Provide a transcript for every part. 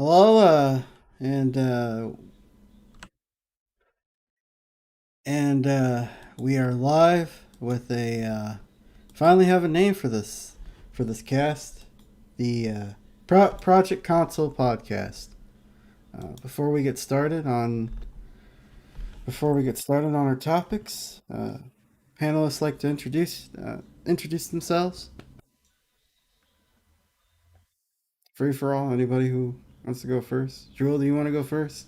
Hello, and uh, and we are live with a finally have a name for this cast, the Project Console podcast. Before we get started on our topics, panelists like to introduce themselves. Free for all. Anybody who wants to go first. Jewel, do you want to go first?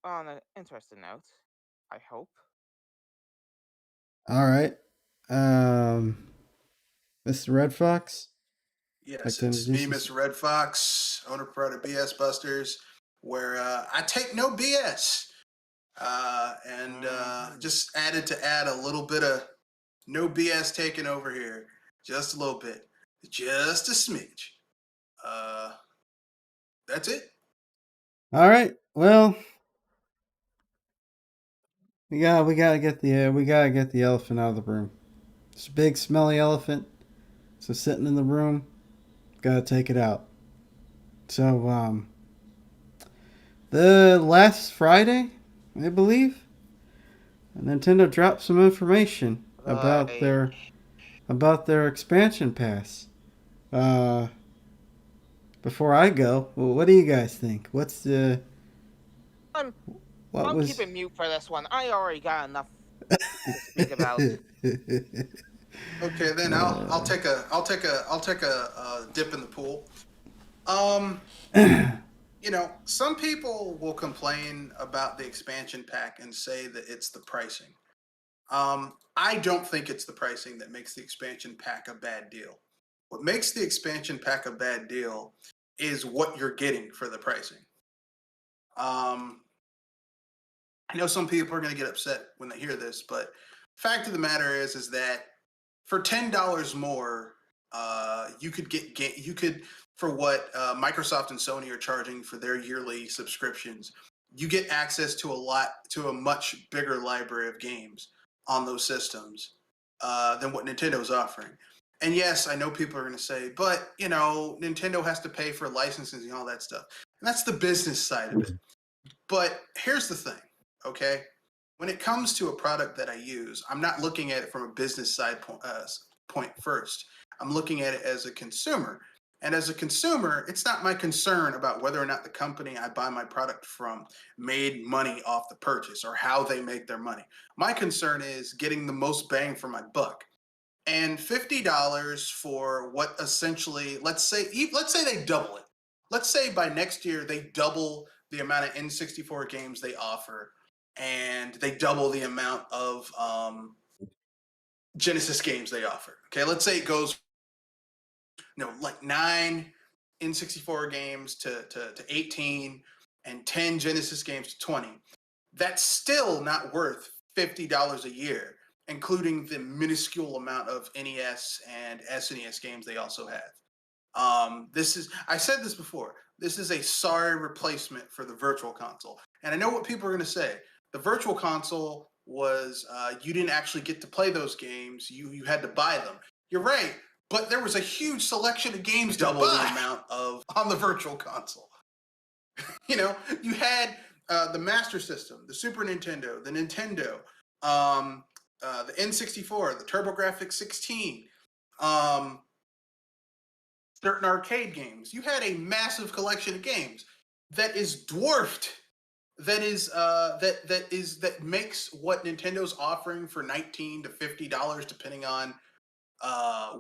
On an interesting note, I hope. All right. Mr. Red Fox, like Yes, to it's me, introduce us. Mr. Red Fox, owner proprietor BS Busters, where I take no BS. And just add a little bit of no BS taking over here. Just a little bit. Just a smidge. Uh, that's it. All right. Well, we gotta get the elephant out of the room. It's a big smelly elephant. So sitting in the room, gotta take it out. So the last Friday, I believe, Nintendo dropped some information Right. about their expansion pass. Uh, Before I go, well, what do you guys think? I'm What I'm was? keeping mute for this one. I already got enough to speak about. Okay, then I'll take a dip in the pool. Um, some people will complain about the expansion pack and say that it's the pricing. I don't think it's the pricing that makes the expansion pack a bad deal. What makes the expansion pack a bad deal is what you're getting for the pricing. Um, I know some people are going to get upset when they hear this, but fact of the matter is that for $10 more, you could you could for what Microsoft and Sony are charging for their yearly subscriptions. You get access to a much bigger library of games on those systems than what Nintendo's offering. And yes, I know people are going to say, but Nintendo has to pay for licenses and all that stuff, and that's the business side of it. But here's the thing, okay? When it comes to a product that I use, I'm not looking at it from a business point first. I'm looking at it as a consumer. And as a consumer, it's not my concern about whether or not the company I buy my product from made money off the purchase or how they make their money. My concern is getting the most bang for my buck. And $50 for what essentially, let's say they double it. Let's say by next year they double the amount of N64 games they offer, and they double the amount of Genesis games they offer. Okay, let's say it goes, like 9 N64 games to 18, and 10 Genesis games to 20. That's still not worth $50 a year, including the minuscule amount of NES and SNES games they also have. I said this before, this is a sorry replacement for the virtual console. And I know what people are going to say. The virtual console was, you didn't actually get to play those games, you had to buy them. You're right, but there was a huge selection of games double the amount of on the virtual console. You had the Master System, the Super Nintendo, the Nintendo, the N64, the TurboGrafx 16, um, certain arcade games. You had a massive collection of games that is dwarfed. That makes what Nintendo's offering for $19 to $50, depending on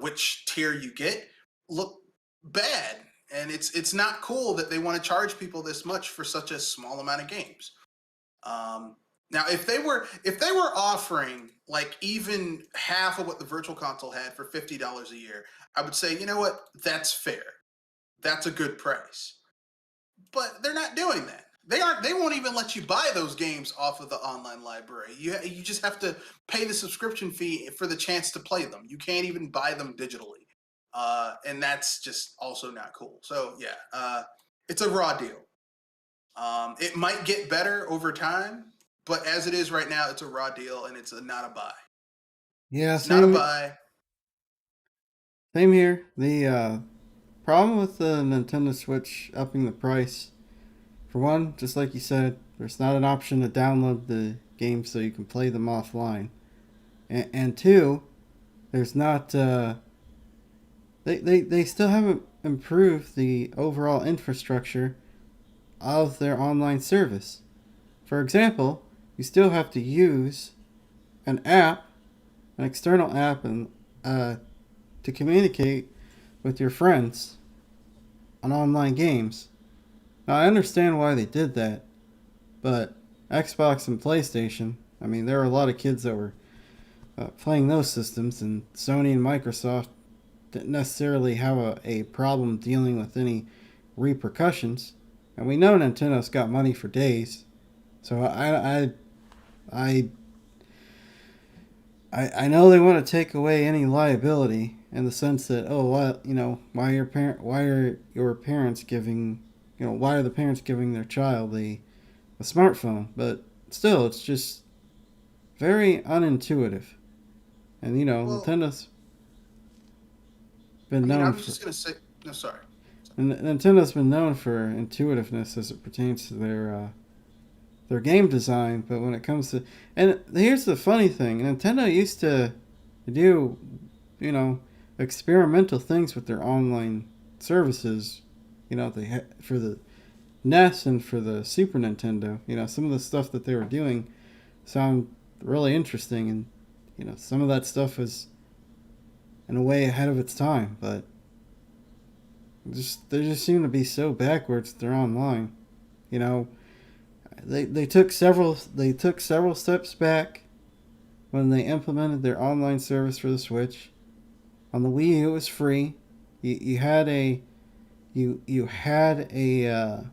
which tier you get, look bad. And it's not cool that they want to charge people this much for such a small amount of games. Um, Now, if they were offering like even half of what the Virtual Console had for $50 a year, I would say, you know what, that's fair. That's a good price. But they're not doing that. They aren't. They won't even let you buy those games off of the online library. You just have to pay the subscription fee for the chance to play them. You can't even buy them digitally, and that's just also not cool. So yeah, it's a raw deal. It might get better over time, But as it is right now, it's a raw deal and it's not a buy. Yeah, It's not a same buy. same here. The problem with the Nintendo Switch upping the price, for one, just like you said, there's not an option to download the games so you can play them offline. And two, there's not they still haven't improved the overall infrastructure of their online service. For example, you still have to use an app, an external app, and to communicate with your friends on online games. Now, I understand why they did that, but Xbox and PlayStation, I mean, there were a lot of kids that were playing those systems, and Sony and Microsoft didn't necessarily have a problem dealing with any repercussions. And we know Nintendo's got money for days, so I I know they want to take away any liability in the sense that, oh, well, why are your parents giving, why are the parents giving their child a smartphone? But still, it's just very unintuitive, and Well, Nintendo's I been mean, I known was for just gonna say no. Sorry. Nintendo's been known for intuitiveness as it pertains to their game design, but when it comes to, and here's the funny thing, Nintendo used to do, you know, experimental things with their online services. They had for the NES and for the Super Nintendo. Some of the stuff that they were doing sound really interesting, and some of that stuff was in a way ahead of its time, but they just seem to be so backwards with their online. You know, they took several steps back when they implemented their online service for the Switch. On the Wii U, it was free. You had you had they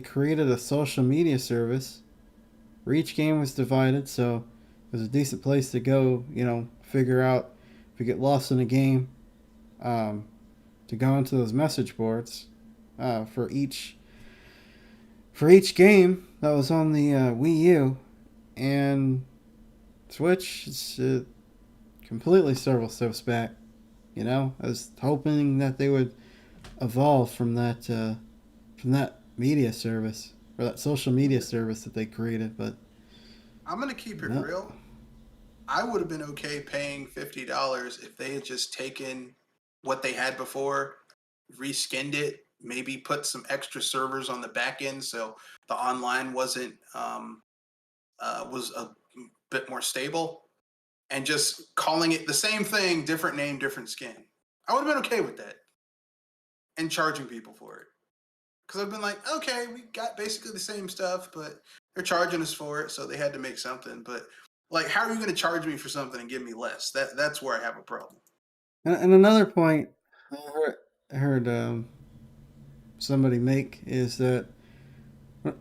created a social media service where each game was divided, so it was a decent place to go. Figure out if you get lost in a game, um, to go into those message boards for each game that was on the Wii U. And Switch is completely several steps back. I was hoping that they would evolve from that media service or that social media service that they created, but I'm gonna keep it no. real. I would have been okay paying $50 if they had just taken what they had before, reskinned it, maybe put some extra servers on the back end so the online wasn't was a bit more stable, and just calling it the same thing, different name, different skin. I would have been okay with that, and charging people for it. Because I've been like, okay, we got basically the same stuff, but they're charging us for it, so they had to make something. But like, how are you going to charge me for something and give me less? That's where I have a problem. And another point I heard somebody make is that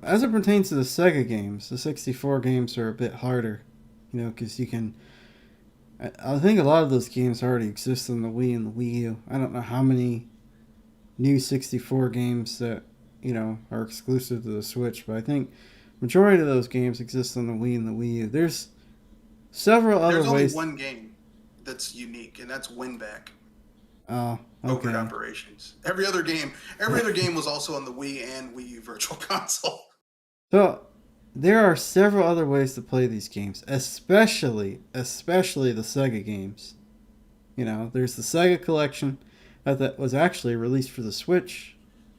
as it pertains to the Sega games, the 64 games are a bit harder, because you can. I think a lot of those games already exist on the Wii and the Wii U. I don't know how many new 64 games that are exclusive to the Switch, but I think majority of those games exist on the Wii and the Wii U. There's several other There's only ways. one game that's unique, and that's Winback. Oh, Overt okay. Operations. Every other game was also on the Wii and Wii U Virtual Console. So there are several other ways to play these games, especially the Sega games. There's the Sega Collection that was actually released for the Switch.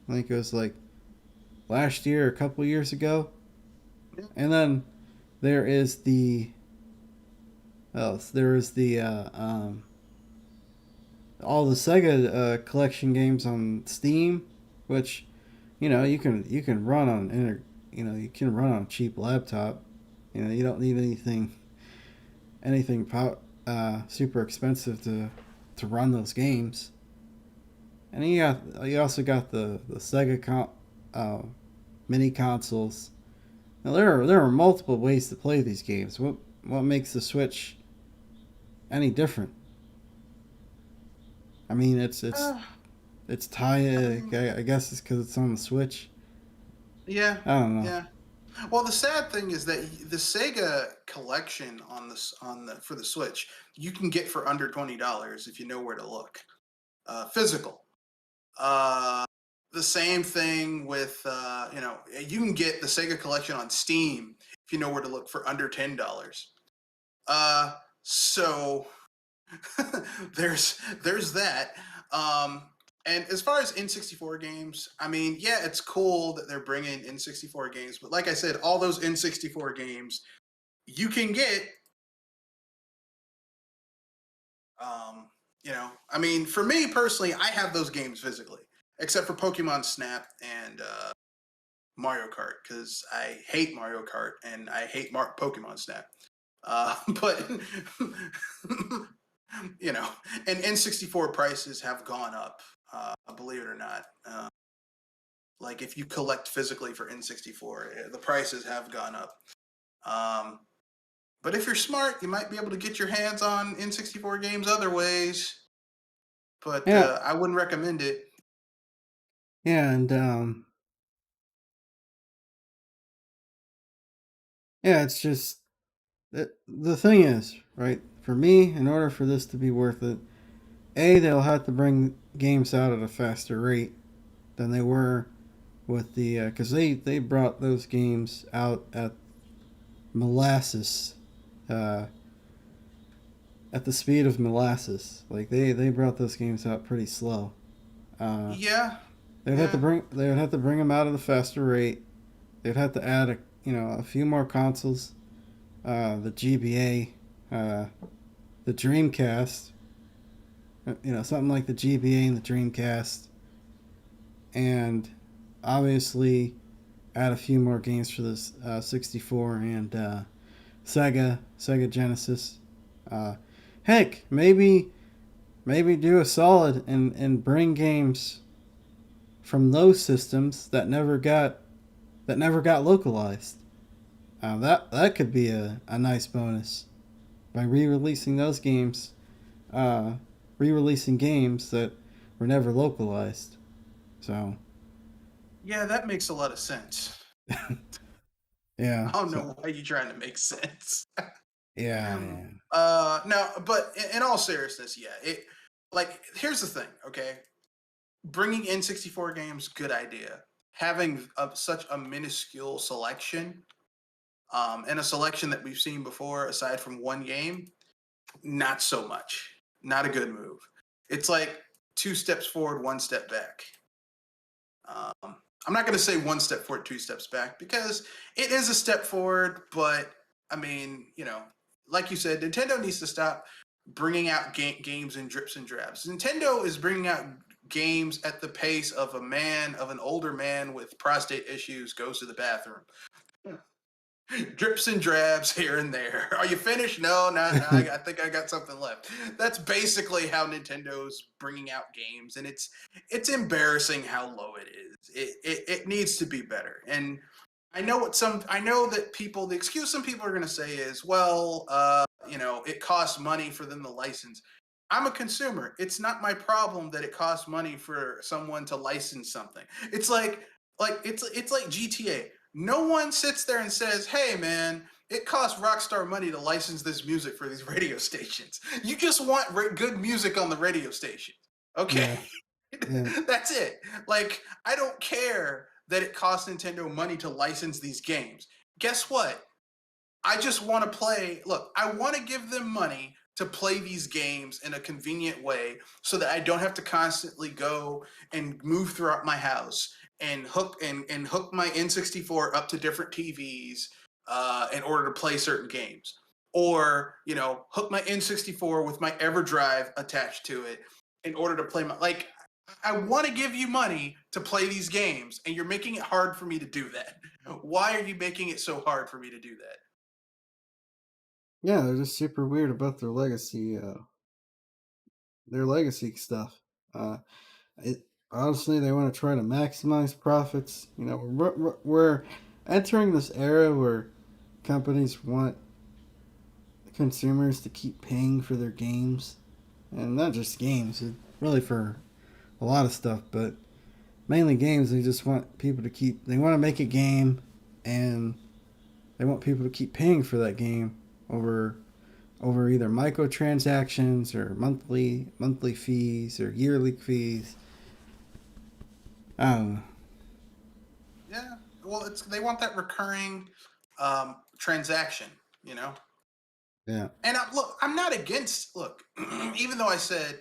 I think it was like last year, or a couple years ago. And then there is all the Sega collection games on Steam, which you can run on you can run on a cheap laptop. You don't need anything super expensive to run those games. And you also got the Sega mini consoles. Now there are multiple ways to play these games. What makes the Switch any different? I mean, it's I tied. mean, I guess it's because it's on the Switch. Yeah, I don't know. yeah. Well, the sad thing is that the Sega collection on the for the Switch you can get for under $20 if you know where to look. Physical. Uh, the same thing with you can get the Sega collection on Steam if you know where to look for under $10. Uh, so there's that. Um, and as far as N64 games, I mean, yeah, it's cool that they're bringing N64 games, but like I said, all those N64 games you can get. Um, I mean, for me personally, I have those games physically, except for Pokemon Snap and Mario Kart, because I hate Mario Kart and I hate Pokemon Snap. But you know, and N64 prices have gone up. Believe it or not. Like if you collect physically for N64, the prices have gone up. Um, but if you're smart, you might be able to get your hands on N64 games other ways. But Yeah, I wouldn't recommend it. yeah, and yeah, it's just the thing is, right? For me, in order for this to be worth it, they'll have to bring games out at a faster rate than they were with the because they brought those games out at molasses, uh, at the speed of molasses. Like they brought those games out pretty slow. Uh, Yeah, they'd yeah, have to bring them out at a faster rate. They'd have to add a few more consoles. The GBA, the Dreamcast, something like the GBA and the Dreamcast, and obviously add a few more games for this 64 and Sega Genesis. Uh, Heck, maybe do a solid and bring games from those systems that never got localized. That could be a nice bonus by re-releasing those games, uh, re-releasing games that were never localized. So yeah. That makes a lot of sense. yeah, I don't so know why you're trying to make sense. yeah. No, but in all seriousness, yeah. It like here's the thing, okay? Bringing in 64 games, good idea. Having such a minuscule selection, and a selection that we've seen before, aside from one game, not so much. Not a good move. It's like two steps forward, one step back. I'm not going to say one step forward, two steps back because it is a step forward, but I mean, like you said, Nintendo needs to stop bringing out games in drips and drabs. Nintendo is bringing out games at the pace of of an older man with prostate issues goes to the bathroom. Drips and drabs here and there. Are you finished? No, not. No, I think I got something left. That's basically how Nintendo's bringing out games, and it's embarrassing how low it is. It needs to be better. And I know that the excuse some people are going to say is, well, it costs money for them to license. I'm a consumer. It's not my problem that it costs money for someone to license something. It's it's like GTA. No one sits there and says, "Hey, man, it costs Rockstar money to license this music for these radio stations." You just want good music on the radio station, okay? Yeah, yeah, That's it. Like, I don't care that it costs Nintendo money to license these games. Guess what? I just want to play. Look, I want to give them money to play these games in a convenient way so that I don't have to constantly go and move throughout my house and hook my N64 up to different TVs in order to play certain games. Or, hook my N64 with my EverDrive attached to it in order to play I want to give you money to play these games, and you're making it hard for me to do that. Why are you making it so hard for me to do that? yeah. They're just super weird about their legacy stuff. Uh, it Honestly, they want to try to maximize profits. We're entering this era where companies want consumers to keep paying for their games, and not just games, really for a lot of stuff. But mainly games. They just want people to keep. They want to make a game, and they want people to keep paying for that game over either microtransactions or monthly fees or yearly fees. I don't know. Yeah. Well, it's they want that recurring transaction, you know. Yeah. And look, I'm not against. Look, even though I said,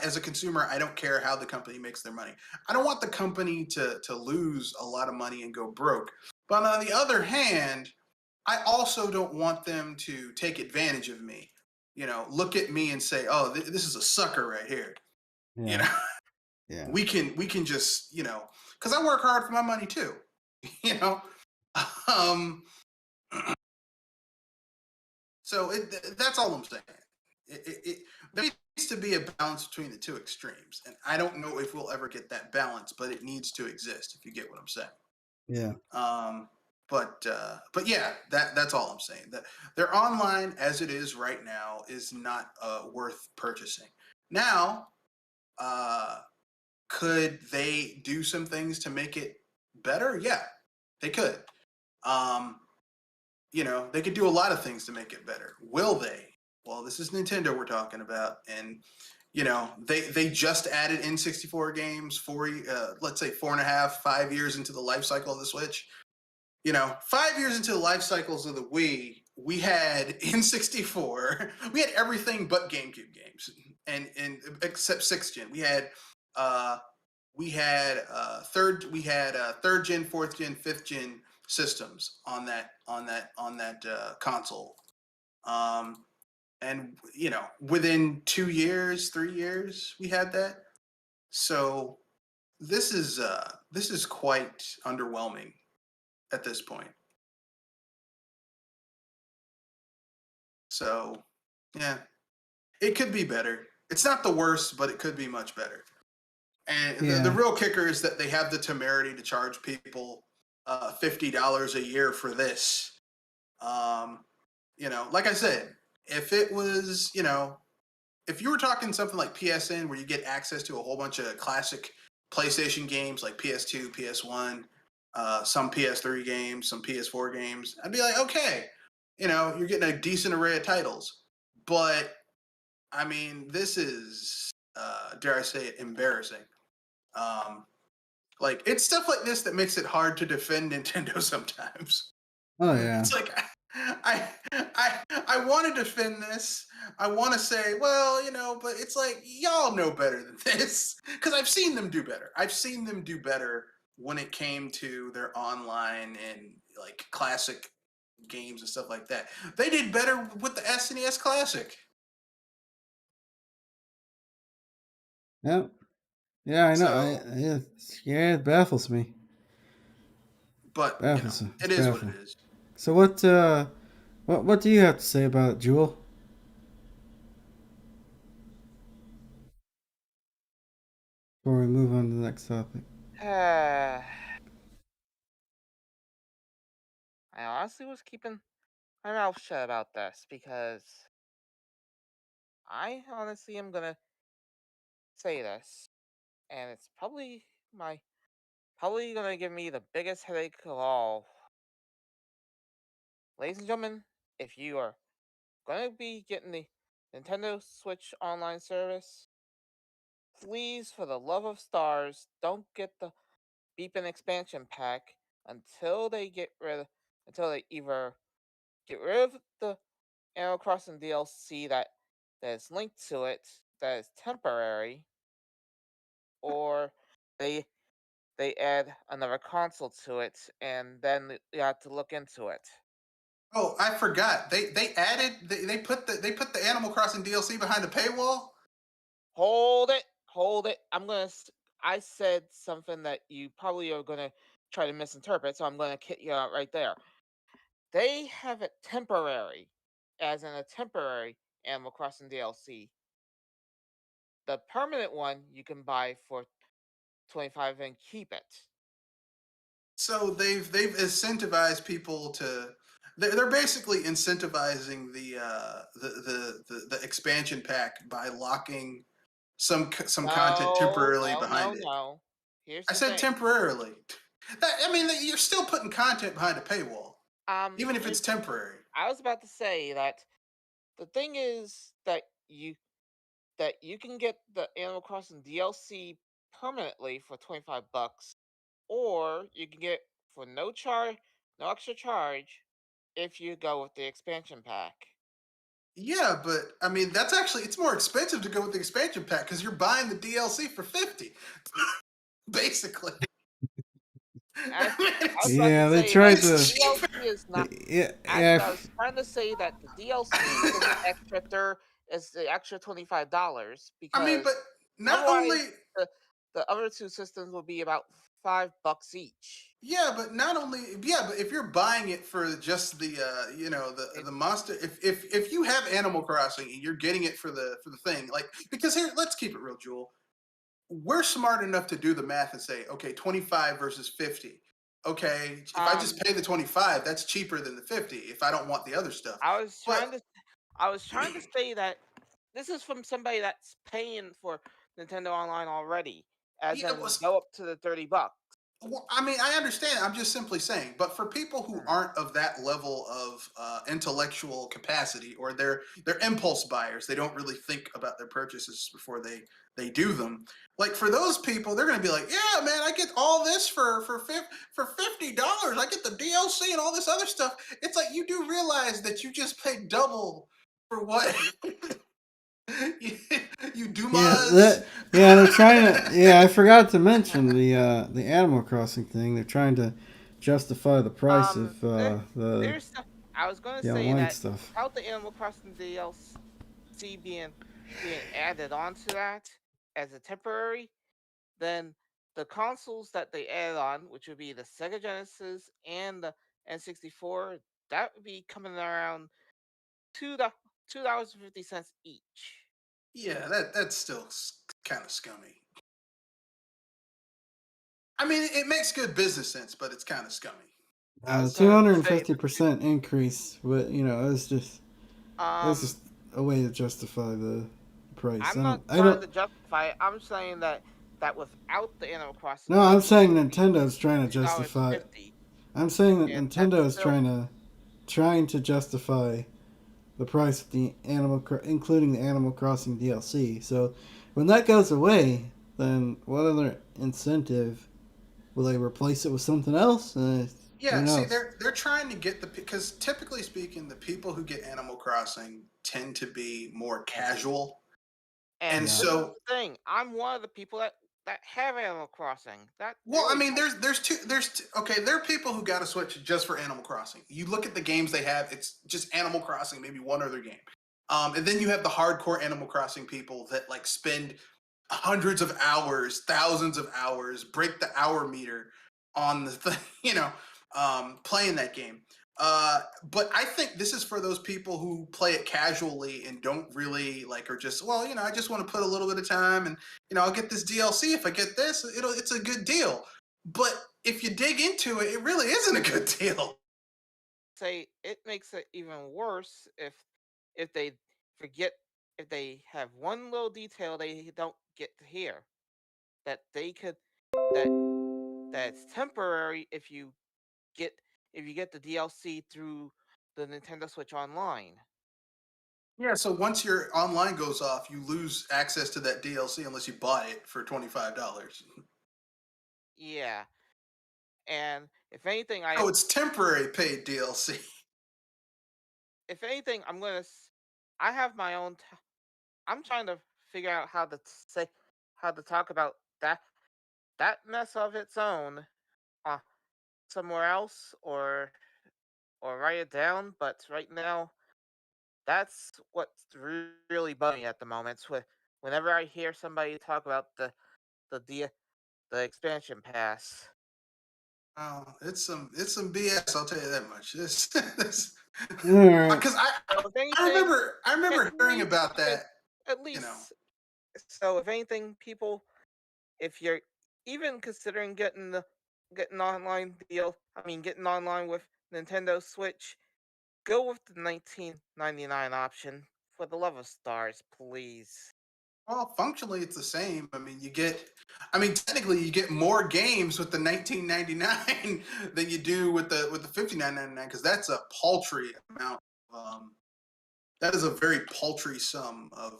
as a consumer, I don't care how the company makes their money. I don't want the company to lose a lot of money and go broke. But on the other hand, I also don't want them to take advantage of me. Look at me and say, "Oh, this is a sucker right here." You Yeah. know, Yeah. we can just, because I work hard for my money too. You know, um, so that's all I'm saying. There needs to be a balance between the two extremes, and I don't know if we'll ever get that balance, but it needs to exist. If you get what I'm saying. Yeah. Um, but yeah, that's all I'm saying. That their online as it is right now is not worth purchasing. Now, uh, could they do some things to make it better? Yeah, they could. Um, they could do a lot of things to make it better. Will they? Well, this is Nintendo we're talking about, and they just added N64 games let's say 4.5, 5 years into the life cycle of the Switch. 5 years into the life cycles of the Wii, we had N64. We had everything but GameCube games, and except 6th gen. Uh, third gen, 4th gen, 5th gen systems on that console. Um, and within 2 years, 3 years, we had that. So this is quite underwhelming at this point. So, yeah, it could be better. It's not the worst, but it could be much better. And the Yeah. real kicker is that they have the temerity to charge people $50 a year for this. Um, like I said, if it was, if you were talking something like PSN where you get access to a whole bunch of classic PlayStation games like PS2, PS1, some PS3 games, some PS4 games, I'd be like, okay, you're getting a decent array of titles. But I mean, this is, dare I say it, embarrassing. Um, like it's stuff like this that makes it hard to defend Nintendo sometimes. Oh yeah. It's like I want to defend this. I want to say, well, but it's like y'all know better than this because I've seen them do better. I've seen them do better when it came to their online and like classic games and stuff like that. They did better with the SNES Classic. Yeah. Yeah. I know. So, Yeah. It baffles me. but Baffles. it It's is what it baffling. is. So what do you have to say about it, Jewel? Before we move on to the next topic. I honestly was keeping my mouth shut about this because I honestly am gonna say this, and it's probably gonna give me the biggest headache of all. Ladies and gentlemen, if you are gonna be getting the Nintendo Switch online service, please, for the love of stars, don't get the beeping expansion pack until they either get rid of the Animal Crossing DLC that is linked to it that is temporary, or they they add another console to it, and then you have to look into it. Oh, I forgot. They put the Animal Crossing DLC behind a paywall. Hold it. I said something that you probably are gonna try to misinterpret, so I'm gonna kit you out right there. They have it temporary, as in a temporary Animal Crossing DLC. The permanent one you can buy for 25 and keep it. So they've incentivized people to. They're basically incentivizing the expansion pack by locking some content No, temporarily no, behind no, it. no. here's I the said thing. temporarily. I mean, you're still putting content behind a paywall, even if Here's it's temporary. I was about to say that the thing is that you can get the Animal Crossing DLC permanently for $25, or you can get it for no extra charge, if you go with the expansion pack. Yeah, but I mean, that's actually it's more expensive to go with the expansion pack because you're buying the DLC for 50, basically. I, I mean, I was about to Yeah, they say that tried the it's to. cheaper. DLC is not. Yeah, yeah, Actually, I was trying to say that the DLC isn't extra. There is the extra $25 I mean, but because not only otherwise the other two systems will be about $5 each. yeah, but not only yeah, but if you're buying it for just the It, the monster, if you have Animal Crossing and you're getting it for the thing, like because here let's keep it real, Jewel. We're smart enough to do the math and say, okay, 25 versus 50. Okay, if I just um, pay the 25, that's cheaper than the 50 if I don't want the other stuff. I was But trying to I was trying to say that this is from somebody that's paying for Nintendo Online already, as you know, in go up to the $30. well, I mean, I understand. I'm just simply saying. But for people who Hmm. aren't of that level of intellectual capacity, or they're impulse buyers, they don't really think about their purchases before they do them. Like for those people, they're going to be like, "Yeah, man, I get all this for $50. I get the DLC and all this other stuff." It's like you do realize that you just paid double for what you, you yeah. Dumas. Yeah, they're trying to. Yeah, I forgot to mention the Animal Crossing thing. They're trying to justify the price Um, of there, there's some, I was going to the say online that stuff. without the Animal Crossing DLC being added onto that as a temporary, then the consoles that they add on, which would be the Sega Genesis and the N64, that would be coming around $2.50 each. Yeah, that's still kind of scummy. I mean, it makes good business sense, but it's kind of scummy. I The was two going to hundred and say, fifty percent increase, but it's um, just a way to justify the price. I'm not I trying don't. to justify it. I'm saying that without the Animal Crossing No, I'm DLC, saying it would be Nintendo's trying to two dollars justify it. 50, I'm saying that and that's Nintendo is still. trying to justify the price of the including the Animal Crossing DLC. So when that goes away, then what other incentive will they replace it with something else? Who Yeah, see, knows? they're trying to get the because typically speaking, the people who get Animal Crossing tend to be more casual, and And Yeah. this is so the thing. I'm one of the people that have Animal Crossing. That well, I really mean, okay, there are people who got to switch just for Animal Crossing. You look at the games they have; it's just Animal Crossing, maybe one other game, and then you have the hardcore Animal Crossing people that like spend hundreds of hours, thousands of hours, break the hour meter on the thing, playing that game. But I think this is for those people who play it casually and don't really like, or just, well, I just want to put a little bit of time and, I'll get this DLC. If I get this, it's a good deal. But if you dig into it, it really isn't a good deal. say it makes it even worse if they forget if they have one little detail they don't get to hear that they could that that's temporary get if you get the DLC through the Nintendo Switch Online. Yeah, so once your online goes off, you lose access to that DLC unless you buy it for $25. Yeah, and if anything, I So it's temporary paid DLC. if anything, I have my own. I'm trying to figure out how to talk about that mess of its own uh, somewhere else or write it down. But right now, that's what's really bugging me at the moment. Whenever I hear somebody talk about the D, the expansion pass. Oh, it's some BS. I'll tell you that much. This All right. because So if I anything, remember I at remember hearing least about at, that. at You know, least so if anything, people, if you're even considering getting online getting online with Nintendo Switch, go with the 1999 option for the love of stars, please. Well, functionally, it's the same. Technically, you get more games with the 1999 than you do with the 59.99 because that's a paltry amount. That is a very paltry sum of.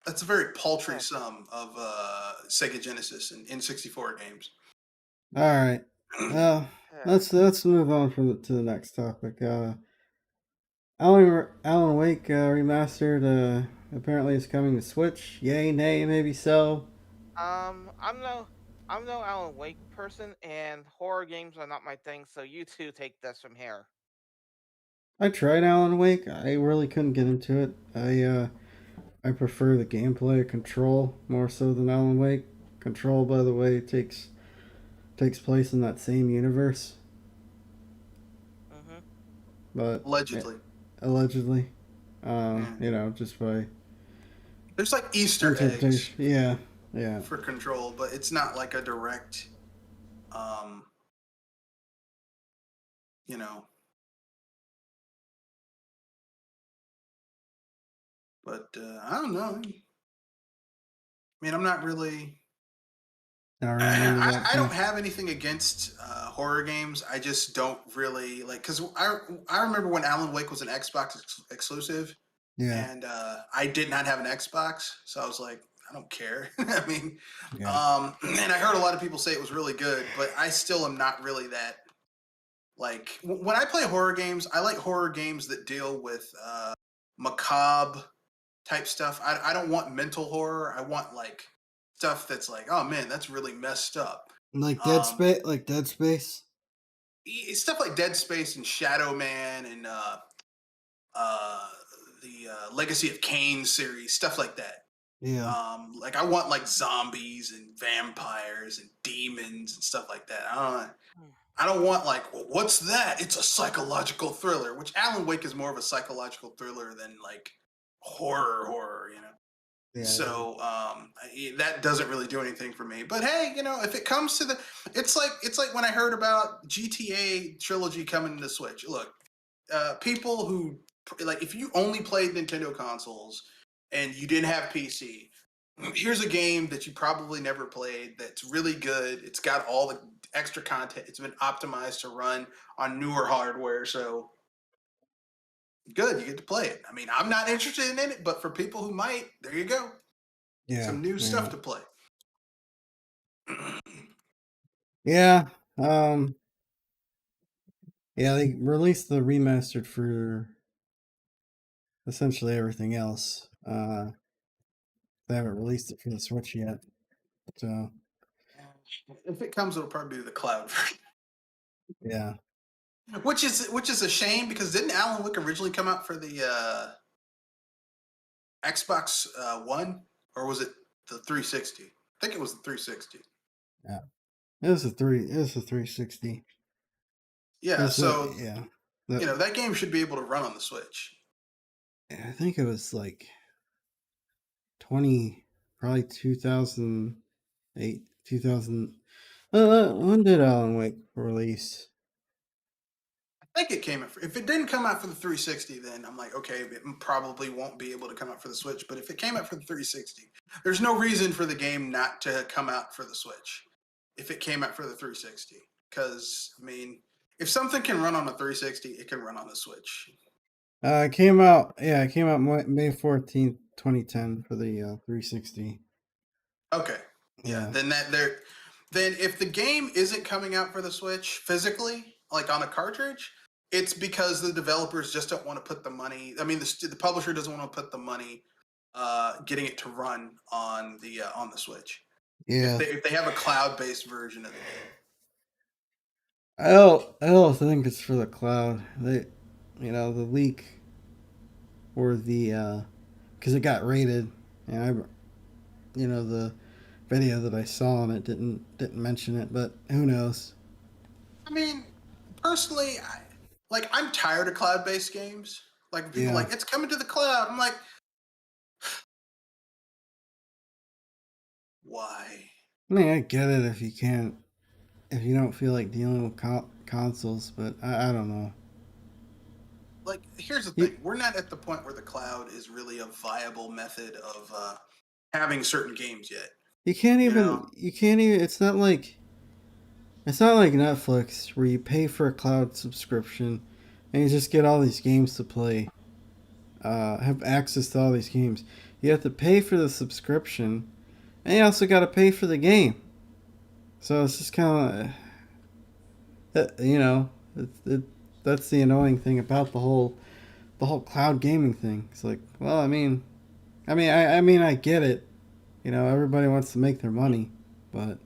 That's a very paltry Yeah. sum of Sega Genesis and N64 games. All right. Well, Yeah. let's move on to the next topic. Alan Wake remastered apparently is coming to Switch. Yay, nay, maybe so. I'm no Alan Wake person, and horror games are not my thing. So you two take this from here. I tried Alan Wake. I really couldn't get into it. I prefer the gameplay of Control more so than Alan Wake. Control, by the way, takes place in that same universe, Mm-hmm. but Allegedly, allegedly, yeah. just by There's like Easter eggs interpretation. Yeah, yeah. for Control, but it's not like a direct, um, you know. But I don't know. I'm not really. Not really into that I too. don't have anything against horror games. I just don't really like because I remember when Alan Wake was an Xbox exclusive, Yeah, and I did not have an Xbox, so I was like, I don't care. yeah. And I heard a lot of people say it was really good, but I still am not really that. Like when I play horror games, I like horror games that deal with macabre type stuff. I don't want mental horror. I want like stuff that's like, oh man, that's really messed up. Like Um, Dead Space. Stuff like Dead Space and Shadow Man and uh, the Legacy of Kain series, stuff like that. Yeah, Like I want like zombies and vampires and demons and stuff like that. I don't want like, well, what's that? It's a psychological thriller, which Alan Wake is more of a psychological thriller than like horror, you know. yeah. So that doesn't really do anything for me. But hey, if it comes to it's like when I heard about GTA trilogy coming to Switch. Look, people who like if you only played Nintendo consoles and you didn't have PC, here's a game that you probably never played that's really good. It's got all the extra content. It's been optimized to run on newer hardware, so good. You get to play it. I'm not interested in it, but for people who might, there you go. Yeah, Some new yeah, stuff to play. yeah. Um, yeah. They released the remastered for essentially everything else. They haven't released it for the Switch yet. So If it comes, it'll probably be the cloud version, yeah, which is a shame because didn't Alan Wake originally come out for the Xbox One or was it the 360? I think it was the 360. yeah. It was a three. It was a 360. It Yeah, was a, so yeah. That, that game should be able to run on the Switch. I think it was like 20, probably 2008, 2000. When did Alan Wake release? I think it came out. If it didn't come out for the 360, then I'm like, okay, it probably won't be able to come out for the Switch. But if it came out for the 360, there's no reason for the game not to come out for the Switch. If it came out for the 360, because if something can run on a 360, it can run on the Switch. It came out. Yeah, it came out May 14th, 2010 for the 360. Okay, yeah. Yeah, Then if the game isn't coming out for the Switch physically, like on a cartridge, it's because the developers just don't want to put the money. The publisher doesn't want to put the money getting it to run on the Switch. If yeah. they have a cloud based version of the game. I don't think it's for the cloud. The leak or the because it got rated, and the video that I saw on it didn't mention it, but who knows? I mean, personally, I'm tired of cloud based games. Like people are Yeah, like it's coming to the cloud. I'm like, why? I mean, I get it if you don't feel like dealing with consoles, but I don't know. like here's the You, thing: we're not at the point where the cloud is really a viable method of having certain games yet. you can't You know, even. You can't even. It's not like Netflix where you pay for a cloud subscription and you just get all these games to play. Have access to all these games. You have to pay for the subscription, and you also got to pay for the game. So it's just kind of, that's the annoying thing about the whole cloud gaming thing. It's like, well, I get it. Everybody wants to make their money, but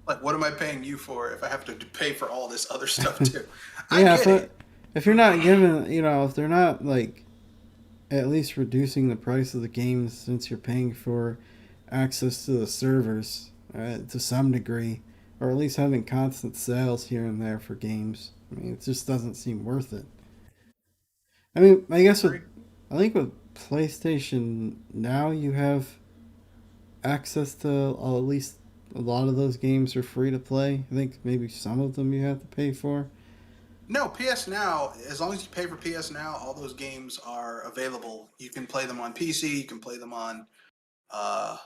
like what am I paying you for if I have to pay for all this other stuff too? I yeah, get it. if you're not giving, if they're not like at least reducing the price of the games since you're paying for access to the servers to some degree, or at least having constant sales here and there for games. I mean, it just doesn't seem worth it. I mean, Agree. I think with PlayStation now you have access to at least a lot of those games are free to play. I think maybe some of them you have to pay for. No, PS Now, as long as you pay for PS Now, all those games are available. You can play them on PC, uh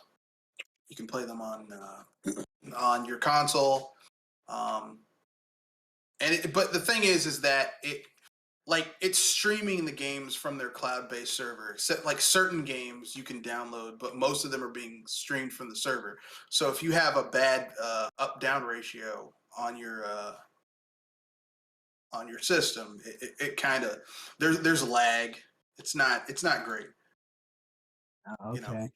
you can play them on your console. Um but the thing is that it's streaming the games from their cloud-based server. Like certain games you can download, but most of them are being streamed from the server. So if you have a bad up-down ratio on your system, it kind of there's lag. It's not great. Oh, You know, okay.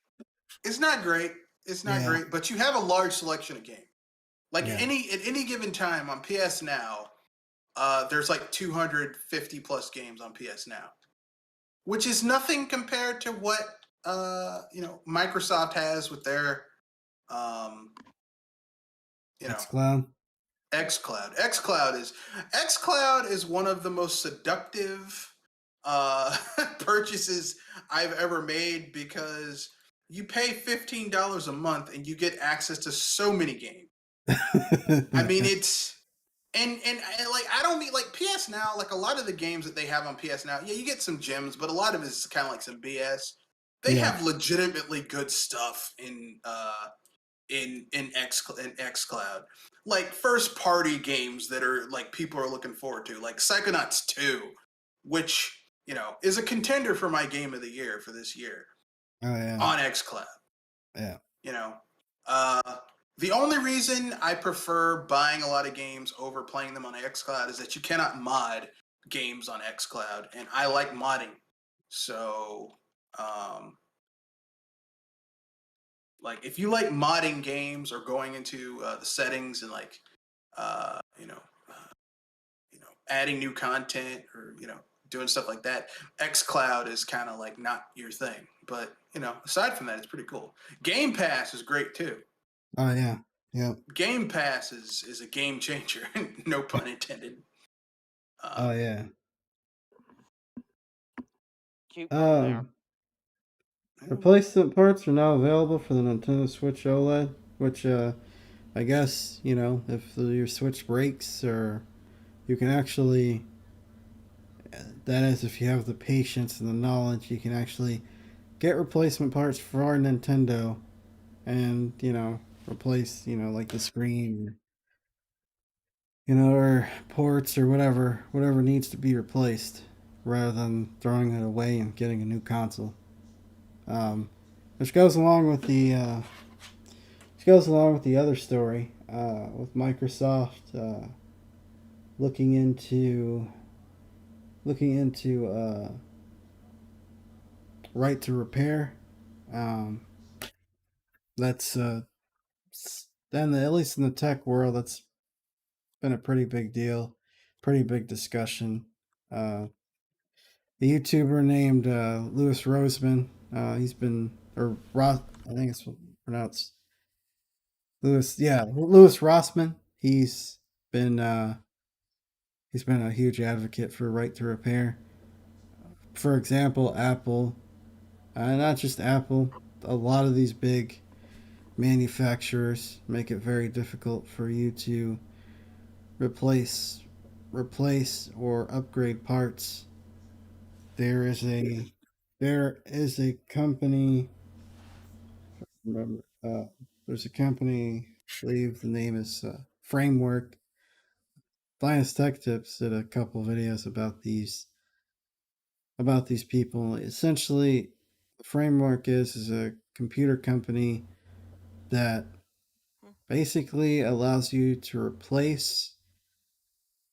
it's not great. It's not Yeah. great, but you have a large selection of games. Like Yeah. any given time on PS Now, there's like 250 plus games on PS Now, which is nothing compared to what Microsoft has with their um, you know XCloud. XCloud. XCloud is one of the most seductive purchases I've ever made because you pay $15 a month and you get access to so many games. I mean, it's and like I don't mean like PS Now, like a lot of the games that they have on PS Now, yeah, you get some gems, but a lot of it is kind of like some BS. They Yeah. have legitimately good stuff in XCloud. Like first party games that are like people are looking forward to, like Psychonauts 2, which, is a contender for my game of the year for this year Oh yeah. on XCloud. Yeah. You know, uh, the only reason I prefer buying a lot of games over playing them on XCloud is that you cannot mod games on XCloud, and I like modding. So, um, like, if you like modding games or going into the settings and like, uh, you know, uh, adding new content or doing stuff like that, XCloud is kind of like not your thing. But aside from that, it's pretty cool. Game Pass is great too. Oh yeah. Yeah. Game Pass is a game changer, no pun intended. Oh Um, yeah. Cute pun there. Um, Replacement parts are now available for the Nintendo Switch OLED, which I guess if your Switch breaks, or you can actually, that is, if you have the patience and the knowledge, you can actually get replacement parts for our Nintendo, and replace like the screen, or ports or whatever needs to be replaced, rather than throwing it away and getting a new console. Um, which goes along with the other story with Microsoft looking into right to repair. Um, that's then at least in the tech world, that's been a pretty big deal, pretty big discussion. Uh, the YouTuber named Louis Roseman, he's been or Ross, I think it's pronounced Louis. Yeah, Louis Rossman. Been uh, he's been a huge advocate for right to repair. For example, Apple, not just Apple, a lot of these big manufacturers make it very difficult for you to replace or upgrade parts there is a company. Remember, there's a company. I believe the name is Framework. Finest Tech Tips did a couple videos about these people. Essentially, the Framework is a computer company that Hmm. basically allows you to replace,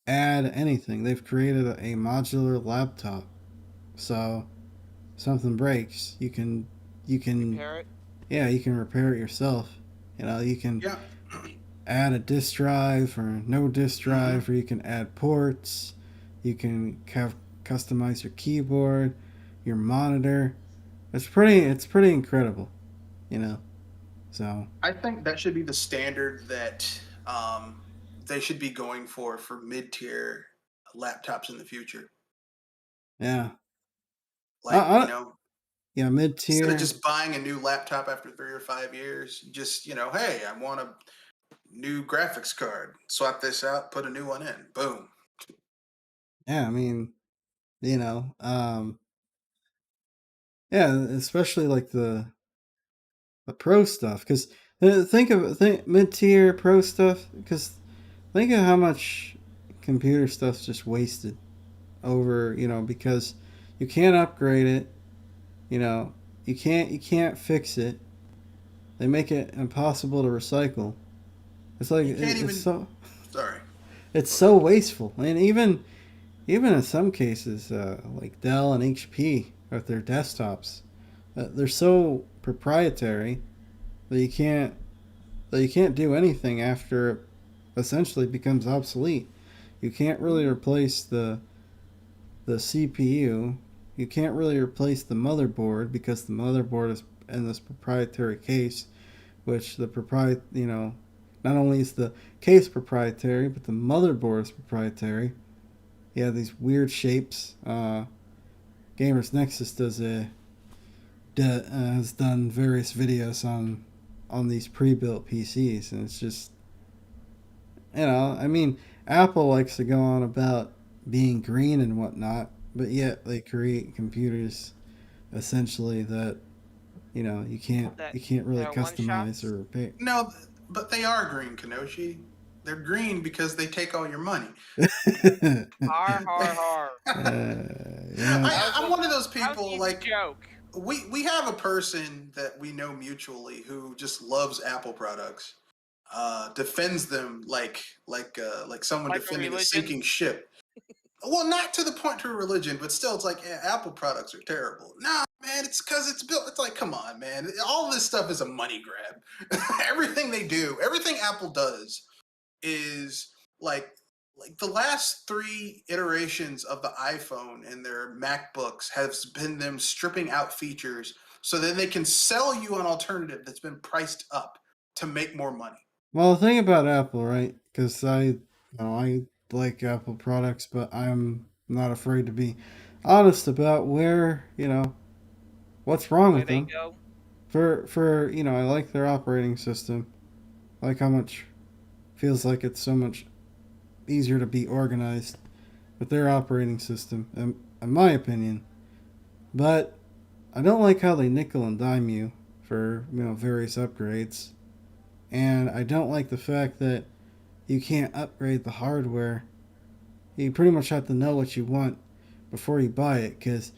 add anything. They've created a modular laptop, so something breaks, you can Repair it. yeah, you can repair it yourself. You can Yeah. add a disk drive or no disk Mm-hmm. drive, or you can add ports. You can customize your keyboard, your monitor. It's pretty incredible, you know. So I think that should be the standard that they should be going for mid-tier laptops in the future. yeah, Like, yeah, mid instead of tier. just buying a new laptop after 3 or 5 years, just, hey, I want a new graphics card. Swap this out, put a new one in. Boom. Yeah, I mean, you know, yeah, especially like the pro stuff, because think mid tier pro stuff, because think of how much computer stuff's just wasted over, because you can't upgrade it, you know, you can't fix it. They make it impossible to recycle. It's like You can't it's even. so Sorry. it's Go so ahead. wasteful. And even in some cases, like Dell and HP with their desktops, they're so proprietary that you can't do anything after it essentially becomes obsolete. You can't really Mhm. replace the CPU. You can't really replace the motherboard because the motherboard is in this proprietary case, which not only is the case proprietary, but the motherboard is proprietary. You have these weird shapes. Gamers Nexus has done various videos on these pre-built PCs, and it's just, I mean, Apple likes to go on about being green and whatnot, but yet they create computers essentially that That you can't really they're one customize shots. or repair. No, but they are green, Kenoshi. They're green because they take all your money. Har har har. Yeah, That was I'm a one of those that was an people, easy like, joke. we have a person that we know mutually who just loves Apple products, defends them like someone Like a defending a religion. sinking ship. Well, not to the point to religion, but still, it's like, yeah, Apple products are terrible. Nah, man, it's because it's built. It's like, come on, man, all this stuff is a money grab. Everything they do, everything Apple does, is like the last three iterations of the iPhone and their MacBooks has been them stripping out features so then they can sell you an alternative that's been priced up to make more money. well, the thing about Apple, right? Because I like Apple products, but I'm not afraid to be honest about where what's wrong Where with they them. go. I like their operating system. I like how much feels like it's so much easier to be organized with their operating system, in my opinion. But I don't like how they nickel and dime you for various upgrades, and I don't like the fact that you can't upgrade the hardware. You pretty much have to know what you want before you buy it, because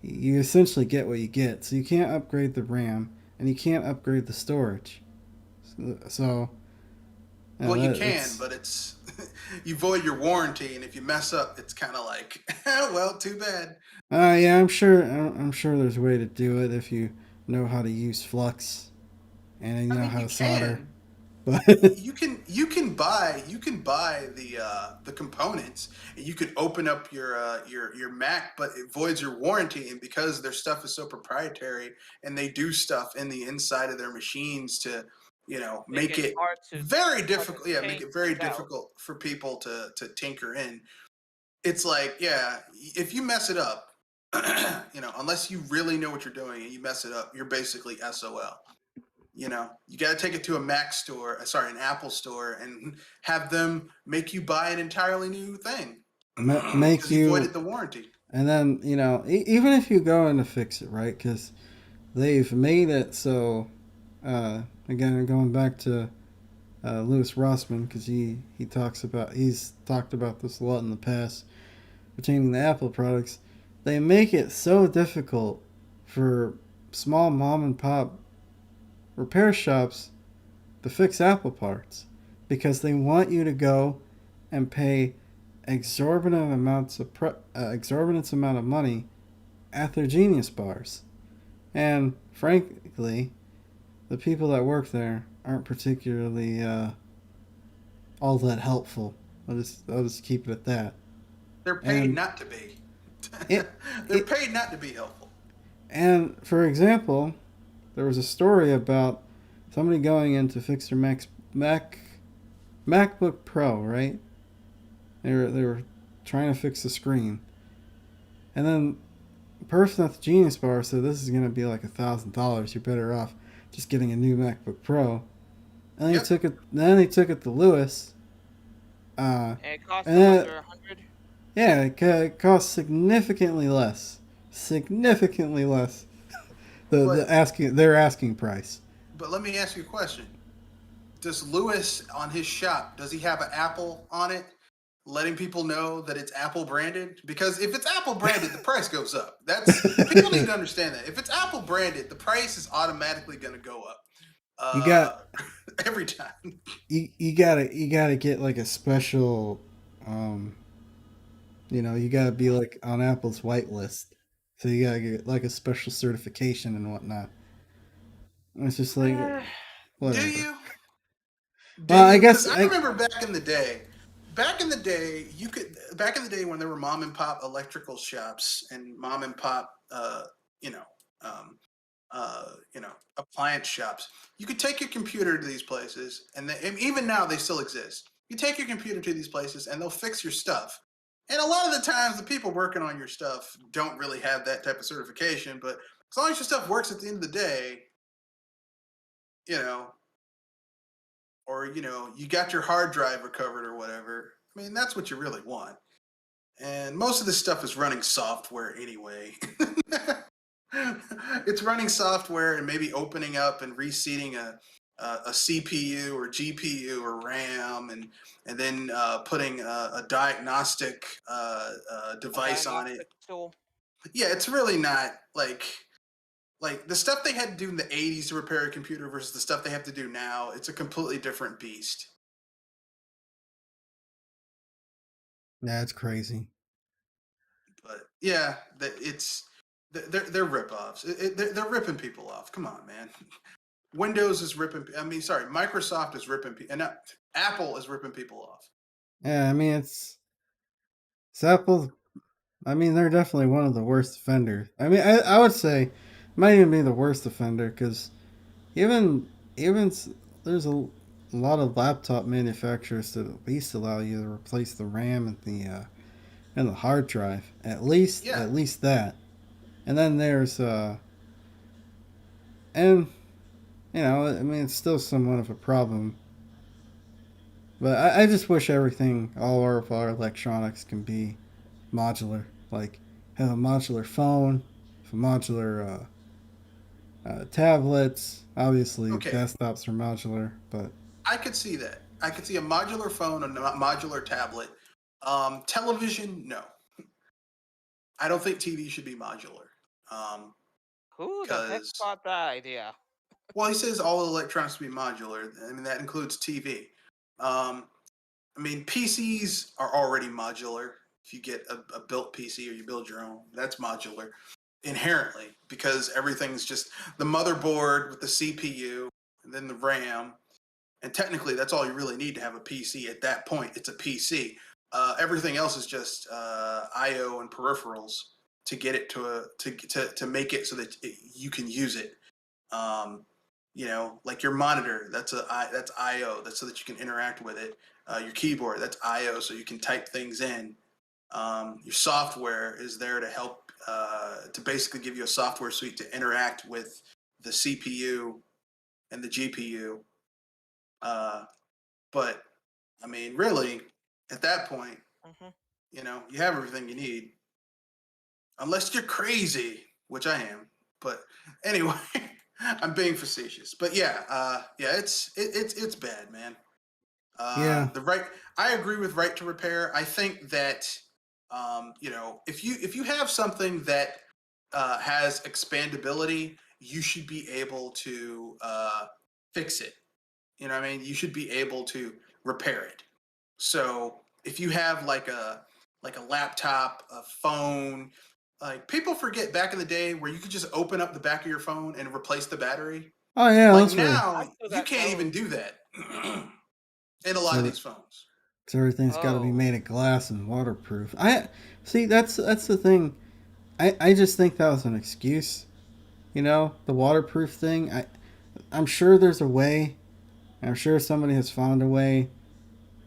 you essentially get what you get. So you can't upgrade the RAM and you can't upgrade the storage. So Well, you that can, it's but it's you void your warranty, and if you mess up, it's kind of like, well, too bad. yeah, I'm sure there's a way to do it if you know how to use flux and you I know mean, how you to solder. can. But You can buy the components, and you can open up your Mac, but it voids your warranty, and because their stuff is so proprietary, and they do stuff in the inside of their machines to Make make it it very hard to difficult, yeah, make change it very things out. difficult for people to tinker in. It's like, yeah, if you mess it up, unless you really know what you're doing and you mess it up, you're basically SOL. You got to take it to a Mac store, sorry, an Apple store, and have them make you buy an entirely new thing make because you voided you the warranty. And then even if you go in to fix it, right? Because they've made it so. Again, going back to Lewis Rossman, because he's talked about this a lot in the past pertaining to Apple products. They make it so difficult for small mom and pop repair shops to fix Apple parts because they want you to go and pay exorbitant amount of money at their Genius bars. And frankly, the people that work there aren't particularly all that helpful. I'll just keep it at that. They're paid And not to be. it They're it paid not to be helpful. and for example, there was a story about somebody going in to fix their MacBook Pro, right? They were trying to fix the screen, and then the person at the Genius Bar said this is going to be like $1,000. You're better off just getting a new MacBook Pro. And then he Yep. took it. Then he took it to Lewis. And it cost And them then, under 100. yeah, it costs significantly less. Significantly less. But Their asking price. let me ask you a question. Does Lewis on his shop, does he have an Apple on it, letting people know that it's Apple branded? Because if it's Apple branded, the price goes up. That's People need to understand that. If it's Apple branded, the price is automatically going to go up. you got Every time. you gotta get like a special you gotta be like on Apple's whitelist. So you gotta get like a special certification and whatnot. And it's just like Do whatever. you? Do Well, I you? Because guess I I remember back in the day when there were mom and pop electrical shops and mom and pop, you know, um, appliance shops. You could take your computer to these places, and even now they still exist. You take your computer to these places, and they'll fix your stuff. And a lot of the times, the people working on your stuff don't really have that type of certification. But as long as your stuff works at the end of the day, you know, or you got your hard drive recovered or whatever. I mean, that's what you really want. And most of this stuff is running software anyway. It's running software and maybe opening up and reseating a CPU or GPU or RAM, and then putting a diagnostic A device on it. diagnostic tool. Yeah, it's really not like the stuff they had to do in the 80s to repair a computer versus the stuff they have to do now. It's a completely different beast. yeah, it's crazy. But yeah, they're rip-offs. They're ripping people off. Come on, man. Windows is ripping. I mean, sorry, Microsoft is ripping, and Apple is ripping people off. Yeah, I mean it's Apple. I mean they're definitely one of the worst offenders. I mean I would say it might even be the worst offender because even there's a lot of laptop manufacturers that at least allow you to replace the RAM and the hard drive. Yeah. At least that. And then there's and I mean it's still somewhat of a problem. But I just wish all of our electronics can be modular. Like have a modular phone, have a modular tablets. Obviously, Okay. desktops are modular, but I could see that. I could see a modular phone and a modular tablet. Television, no. I don't think TV should be modular. Who the heck Because thought that idea? well, he says all electronics should be modular. I mean that includes TV. Um, I mean PCs are already modular. If you get a built PC or you build your own, that's modular inherently because everything's just the motherboard with the CPU and then the RAM. And technically, that's all you really need to have a PC at that point. It's a PC. Everything else is just I/O and peripherals to get it to make it so that you can use it. Um, like your monitor, that's I/O. That's so that you can interact with it. Your keyboard, that's I/O, so you can type things in. Your software is there to help to basically give you a software suite to interact with the CPU and the GPU. Uh, but I mean, really, at that point, Hmm. you have everything you need. unless you're crazy, which I am. But anyway, I'm being facetious. But yeah, yeah, it's bad, man. Yeah. The right, I agree with right to repair. I think that if you have something that has expandability, you should be able to fix it. You know what I mean? You should be able to repair it. So if you have like a laptop, a phone, like people forget back in the day where you could just open up the back of your phone and replace the battery. Oh yeah, Like that's right. I now, still you got can't even those. do that in a lot of So, these phones. so everything's got to be Oh, made of glass and waterproof. I see. That's the thing. I just think that was an excuse. You know, the waterproof thing. I'm sure there's a way. I'm sure somebody has found a way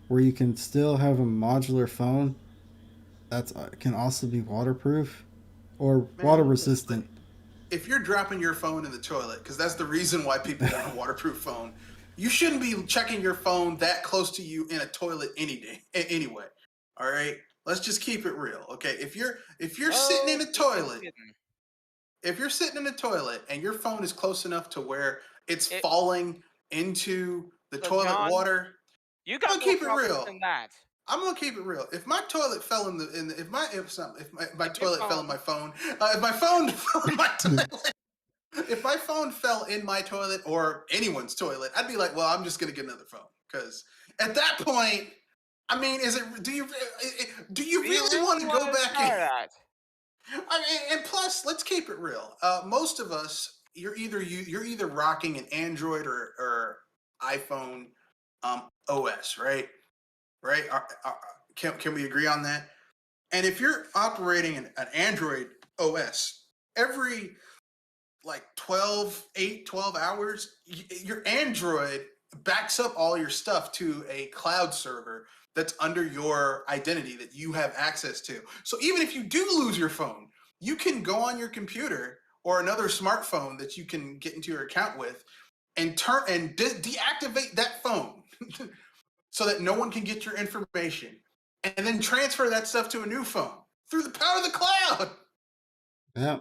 where you can still have a modular phone that can also be waterproof or water Man, listen, resistant. if you're dropping your phone in the toilet, because that's the reason why people want a waterproof phone, you shouldn't be checking your phone that close to you in a toilet any day anyway. All right, let's just keep it real, okay? If you're sitting in no, a just toilet, kidding. if you're sitting in a toilet and your phone is close enough to where it's It. falling into the So, toilet John, water, you I'm got gonna more keep it problems real. than that. I'm gonna keep it real. If my toilet fell in the if my If your toilet fell in phone, my phone, if my phone fell in my toilet, if my phone fell in my toilet or anyone's toilet, I'd be like, well, I'm just gonna get another phone because at that point, I mean, is it? Do you do you really really want to go want to back in? try that? I mean, and plus, let's keep it real. Most of us, you're either rocking an Android or iPhone OS, right? Right? Can we agree on that? And if you're operating an Android OS, every like 12 hours, your Android backs up all your stuff to a cloud server that's under your identity that you have access to. So even if you do lose your phone, you can go on your computer or another smartphone that you can get into your account with and turn and deactivate that phone so that no one can get your information and then transfer that stuff to a new phone through the power of the cloud. Yeah.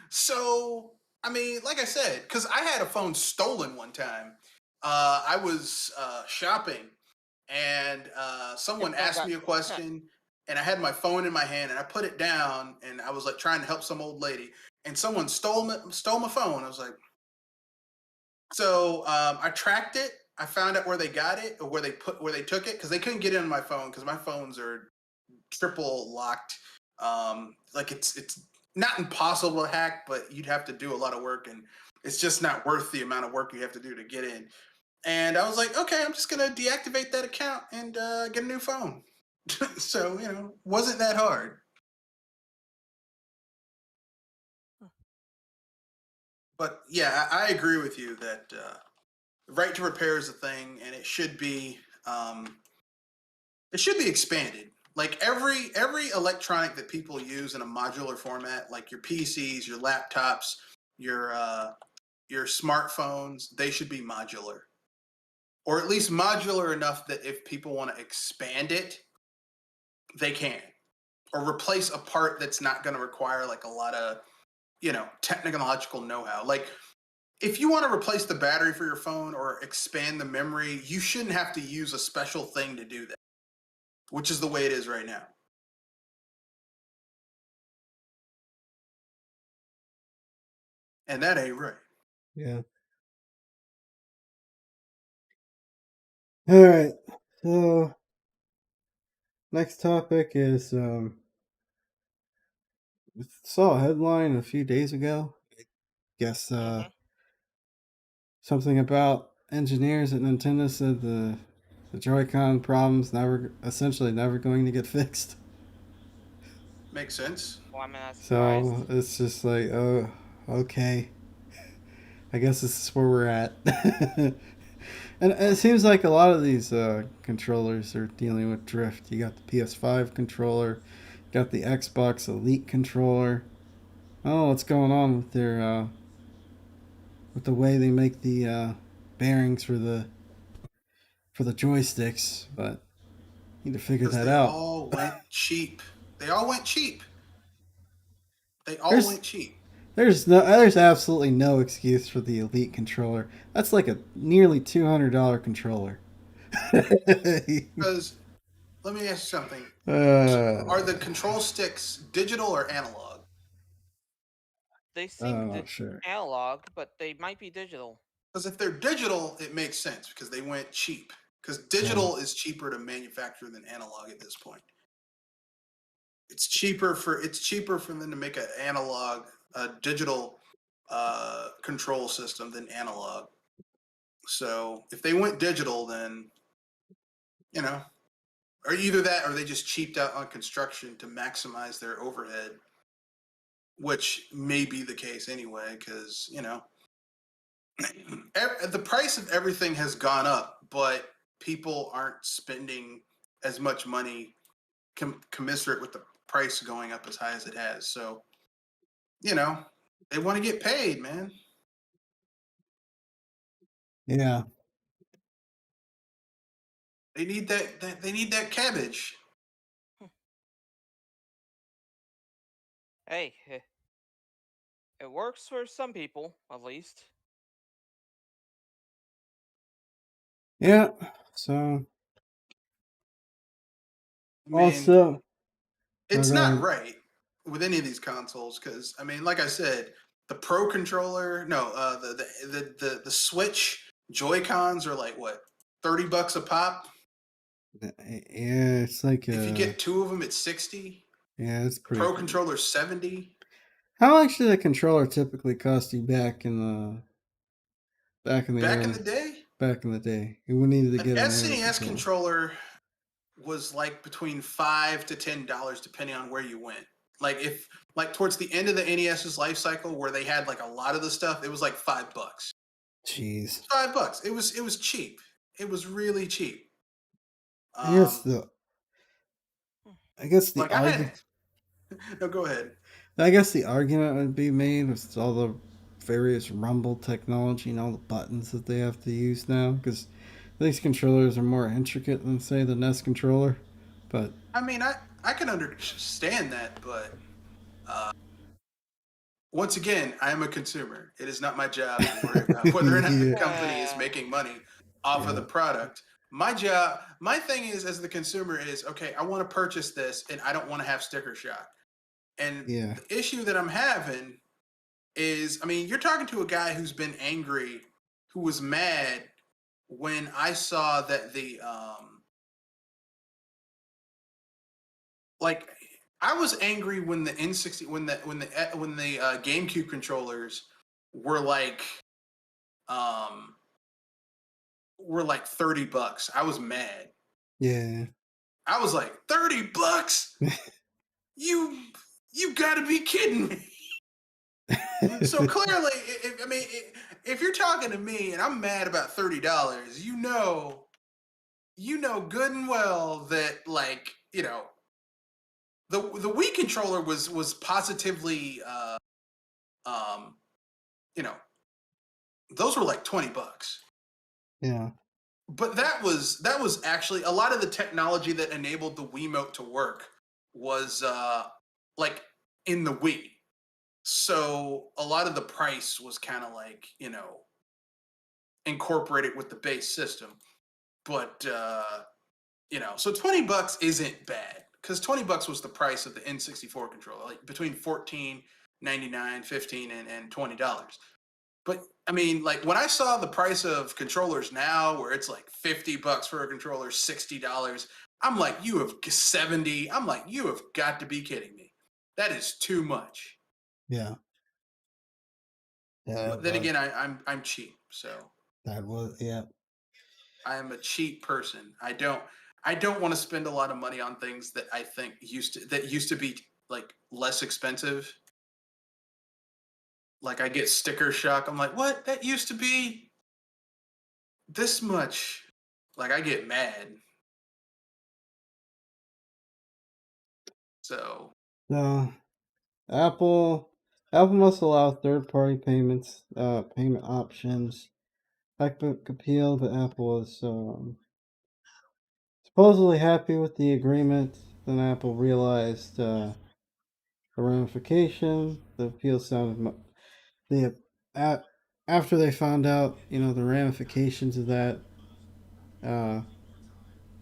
So, I mean, like I said, because I had a phone stolen one time. I was shopping and Your someone phone asked got. me a question, and I had my phone in my hand and I put it down and I was like trying to help some old lady, and someone stole my phone. I was like, so I tracked it. I found out where they got it or where they took it because they couldn't get in my phone because my phones are triple locked. Like it's not impossible to hack, but you'd have to do a lot of work, and it's just not worth the amount of work you have to do to get in. And I was like, okay, I'm just gonna deactivate that account and get a new phone. So wasn't that hard. But yeah, I agree with you that right to repair is a thing, and it should be expanded. Like every electronic that people use in a modular format, like your PCs, your laptops, your uh, your smartphones, they should be modular, or at least modular enough that if people want to expand it, they can, or replace a part that's not going to require like a lot of technological know-how. Like if you want to replace the battery for your phone or expand the memory, you shouldn't have to use a special thing to do that, which is the way it is right now. And that ain't right. Yeah. All right. So next topic is saw a headline a few days ago. Guess Mm-hmm. something about engineers at Nintendo said the Joy-Con problems essentially never going to get fixed. Makes sense. Well, I'm not So surprised. it's just like, oh, okay. I guess this is where we're at. And it Well, seems like a lot of these controllers are dealing with drift. You got the PS5 controller, you got the Xbox Elite controller. Oh, what's going on with their with the way they make the bearings for the joysticks? But need to figure Because that they out. all went cheap. They all went cheap. They all There's went cheap. there's absolutely no excuse for the Elite controller. That's like a nearly $200 controller. Because let me ask you something: Are the uh, control sticks digital or analog? They seem oh, sure. analog, but they might be digital. Because if they're digital, it makes sense because they went cheap. Because Yeah. digital is cheaper to manufacture than analog at this point. It's cheaper for them to make an analog, a digital control system than analog. So if they went digital, then you know, or either that, or they just cheaped out on construction to maximize their overhead, which may be the case anyway. Because the price of everything has gone up, but people aren't spending as much money commensurate with the price going up as high as it has. So, you know, they want to get paid, man. Yeah. They need that cabbage. Hey, it works for some people, at least. Yeah. So I mean, also, oh, it's go not ahead. right with any of these consoles because I mean, like I said, the Pro controller, no, the Switch Joy Cons are like what, $30 a pop. Yeah, it's like If you get two of them, it's 60. yeah, it's The pretty. Pro controller 70. How much did a controller typically cost you back in the Back in early the day, back in the day? You needed to an get an early SNES controller. controller was like between $5 to $10 depending on where you went. Like if like towards the end of the NES's life cycle where they had like a lot of the stuff, it was like $5. Jeez. $5. It was cheap. It was really cheap. I guess Um, the I guess the like I argu had no. Go ahead. I guess the argument would be made with all the various rumble technology and all the buttons that they have to use now because these controllers are more intricate than say the NES controller. But I mean, I can understand that, but uh, once again, I am a consumer. It is not my job to worry about whether or not the yeah, company is making money off of yeah, the product. My thing is, as the consumer, is okay. I want to purchase this, and I don't want to have sticker shock. And yeah, the issue that I'm having is, I mean, you're talking to a guy who's been angry, who was mad when I saw that like I was angry when the N60 when the GameCube controllers were like um were like $30. I was mad. yeah. I was like, $30? You you got to be kidding me. So clearly, if you're talking to me and I'm mad about $30, you know good and well that like the Wii controller was positively um you know those were like $20. Yeah, But that was actually a lot of the technology that enabled the Wiimote to work was like in the Wii. So a lot of the price was kind of like incorporated with the base system. But so $20 isn't bad because $20 was the price of the N64 controller, like between 14.99, 15, and $20. But I mean, like when I saw the price of controllers now, where it's like $50 for a controller, $60, I'm like, you have 70. I'm like, you have got to be kidding me. That is too much. yeah, yeah. But then again, I'm cheap, so That was yeah, I am a cheap person. I don't want to spend a lot of money on things that I think used to be like less expensive. Like I get sticker shock. I'm like, what? That used to be this much. Like I get mad. So no. Apple Apple must allow third-party payment options. MacBook appeal, but Apple is supposedly happy with the agreement. Then Apple realized a ramification. The appeal sounded after they found out, the ramifications of that. Uh,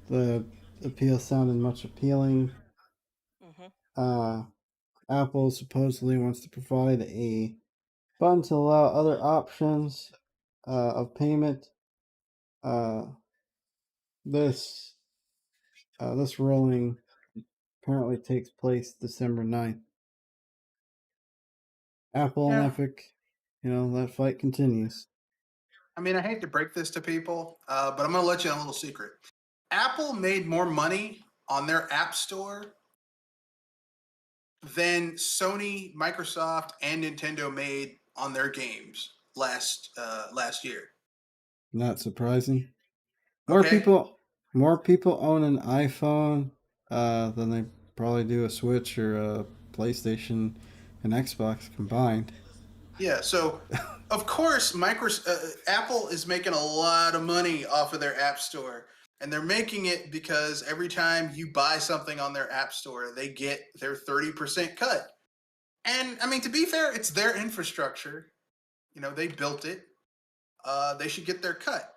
the appeal sounded much appealing. Mm-hmm. Uh, Apple supposedly wants to provide a button to allow other options of payment. Uh, this this ruling apparently takes place December 9th. Apple and Yeah. Epic, that fight continues. I mean, I hate to break this to people, but I'm going to let you in a little secret. Apple made more money on their App Store than Sony, Microsoft, and Nintendo made on their games last year. Not surprising. Okay. More people own an iPhone than they probably do a Switch or a PlayStation and Xbox combined. Yeah. So, of course, Apple is making a lot of money off of their App Store, and they're making it because every time you buy something on their App Store, they get their 30% cut. And I mean, to be fair, it's their infrastructure. They built it. They should get their cut.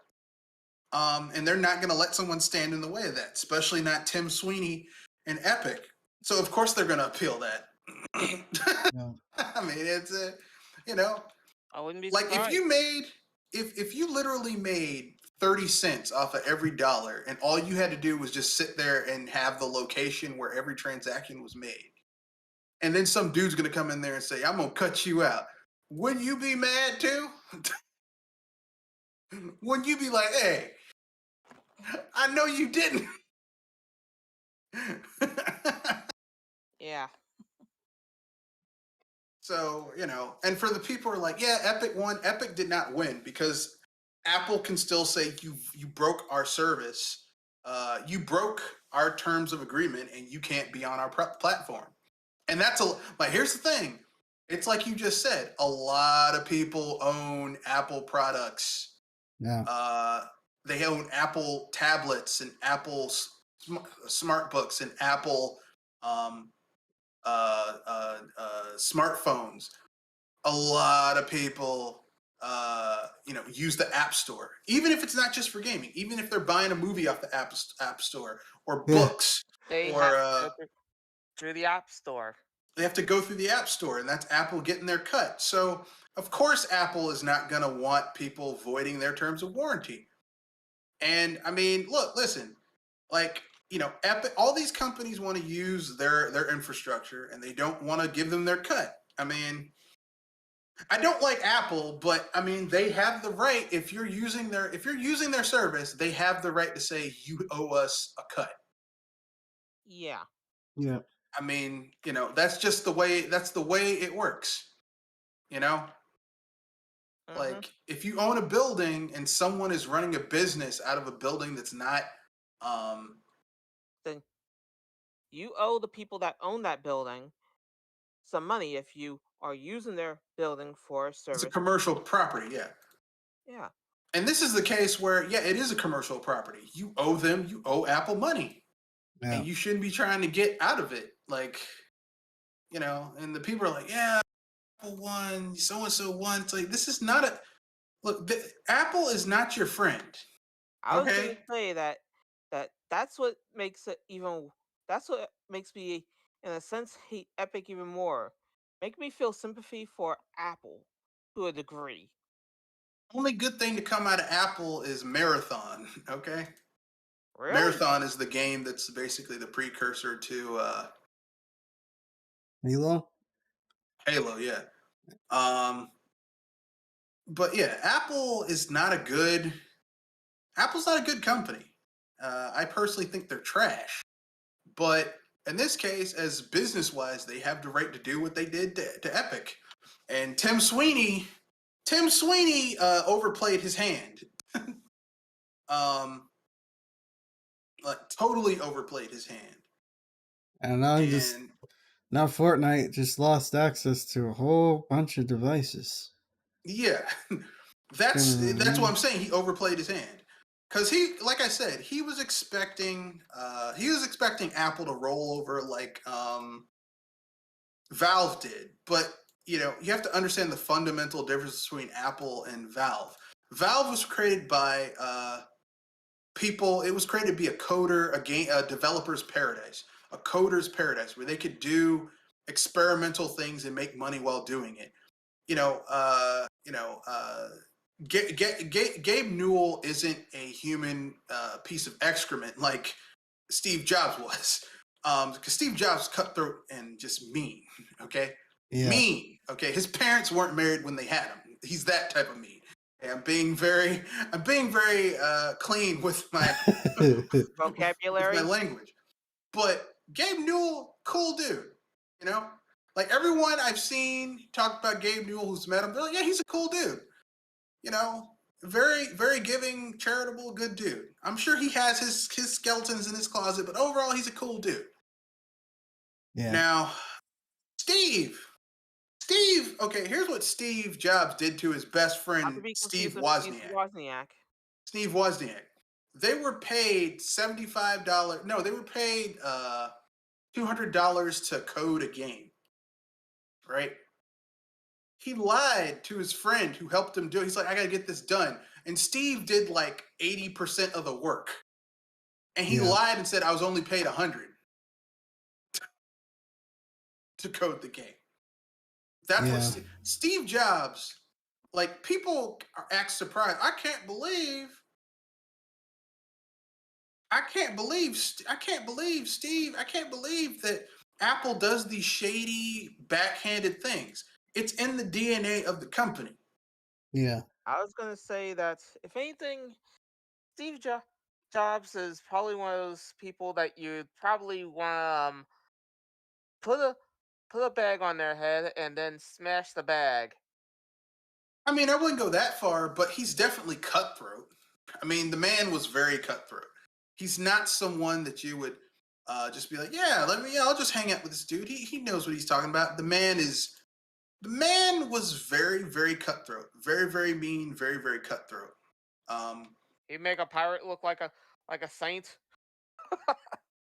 And they're not going to let someone stand in the way of that, especially not Tim Sweeney and Epic. So of course they're going to appeal that. Yeah. I mean, it's I wouldn't be like surprised. if you literally made 30 cents off of every dollar, and all you had to do was just sit there and have the location where every transaction was made, and then some dude's going to come in there and say, "I'm going to cut you out." Wouldn't you be mad too? Wouldn't you be like, "Hey, I know you didn't." Yeah. So, and for the people who are like, yeah, Epic won. Epic did not win because Apple can still say you broke our service. You broke our terms of agreement and you can't be on our platform. And that's here's the thing. It's like you just said, a lot of people own Apple products. Yeah. They own Apple tablets and Apple smart books and Apple smartphones. A lot of people use the App Store, even if it's not just for gaming, even if they're buying a movie off the App Store or books, They or have to go through the App Store. they have to go through the App Store, and that's Apple getting their cut. So of course Apple is not going to want people voiding their terms of warranty. And I mean, listen, Epic, all these companies want to use their infrastructure, and they don't want to give them their cut. I mean, I don't like Apple, but I mean, they have the right. If you're using their service, they have the right to say you owe us a cut. Yeah. Yeah. I mean, that's just the way. That's the way it works. Like if you own a building and someone is running a business out of a building that's not, then you owe the people that own that building some money if you are using their building for a service. It's a commercial property, yeah. Yeah. And this is the case where, yeah, it is a commercial property. You owe Apple money. Yeah. And you shouldn't be trying to get out of it. And the people are like, yeah, Apple won, so-and-so won. It's like, this is not Apple is not your friend. I was going to say that's what makes it that's what makes me, in a sense, hate Epic even more. Make me feel sympathy for Apple to a degree. Only good thing to come out of Apple is Marathon, okay? Really? Marathon is the game that's basically the precursor to Halo, yeah. But yeah, Apple's not a good company. I personally think they're trash. But in this case, as business-wise, they have the right to do what they did to Epic. And Tim Sweeney overplayed his hand. Totally overplayed his hand. and now Fortnite just lost access to a whole bunch of devices. Yeah, that's what I'm saying. He overplayed his hand because like I said, he was expecting Apple to roll over Valve did, but you have to understand the fundamental difference between Apple and Valve. Valve was created by people. It was created to be a developer's paradise, a coder's paradise, where they could do experimental things and make money while doing it. You know, Gabe Newell isn't a human piece of excrement like Steve Jobs was, because Steve Jobs cutthroat and just mean. Okay, mean. Okay, his parents weren't married when they had him. He's that type of mean. Okay, I'm being very clean with my Vocabulary. with my language. But Gabe Newell, cool dude. Like everyone I've seen talk about Gabe Newell who's met him, they're like, yeah, he's a cool dude. Very, very giving, charitable, good dude. I'm sure he has his skeletons in his closet, but overall, he's a cool dude. Yeah. Now, Steve. Okay, here's what Steve Jobs did to his best friend, Steve Wozniak. Steve Wozniak. They were paid $75. No, they were paid $200 to code a game. Right? He lied to his friend who helped him do it. He's like, I got to get this done. And Steve did like 80% of the work. And he lied and said, I was only paid $100 to code the game. That's what Steve Jobs, like, people act surprised. I can't believe, Steve. I can't believe that Apple does these shady, backhanded things. It's in the DNA of the company. Yeah. I was gonna say that if anything, Steve Jobs is probably one of those people that you'd probably want to put a bag on their head and then smash the bag. I mean, I wouldn't go that far, but he's definitely cutthroat. I mean, the man was very cutthroat. He's not someone that you would just be like, yeah, I'll just hang out with this dude. He knows what he's talking about. The man was very, very cutthroat, very, very mean, very, very cutthroat. He'd make a pirate look like a saint.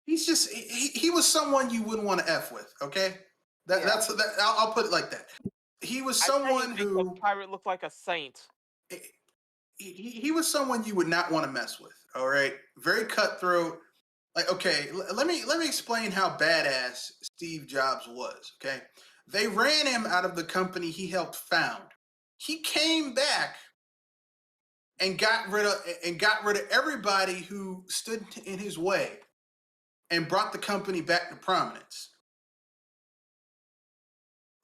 He's just he was someone you wouldn't want to f with. Okay, that's that. I'll put it like that. He was someone who a pirate looked like a saint. He was someone you would not want to mess with. All right, very cutthroat. Like, okay, let me explain how badass Steve Jobs was. Okay, they ran him out of the company he helped found. He came back and got rid of everybody who stood in his way, and brought the company back to prominence.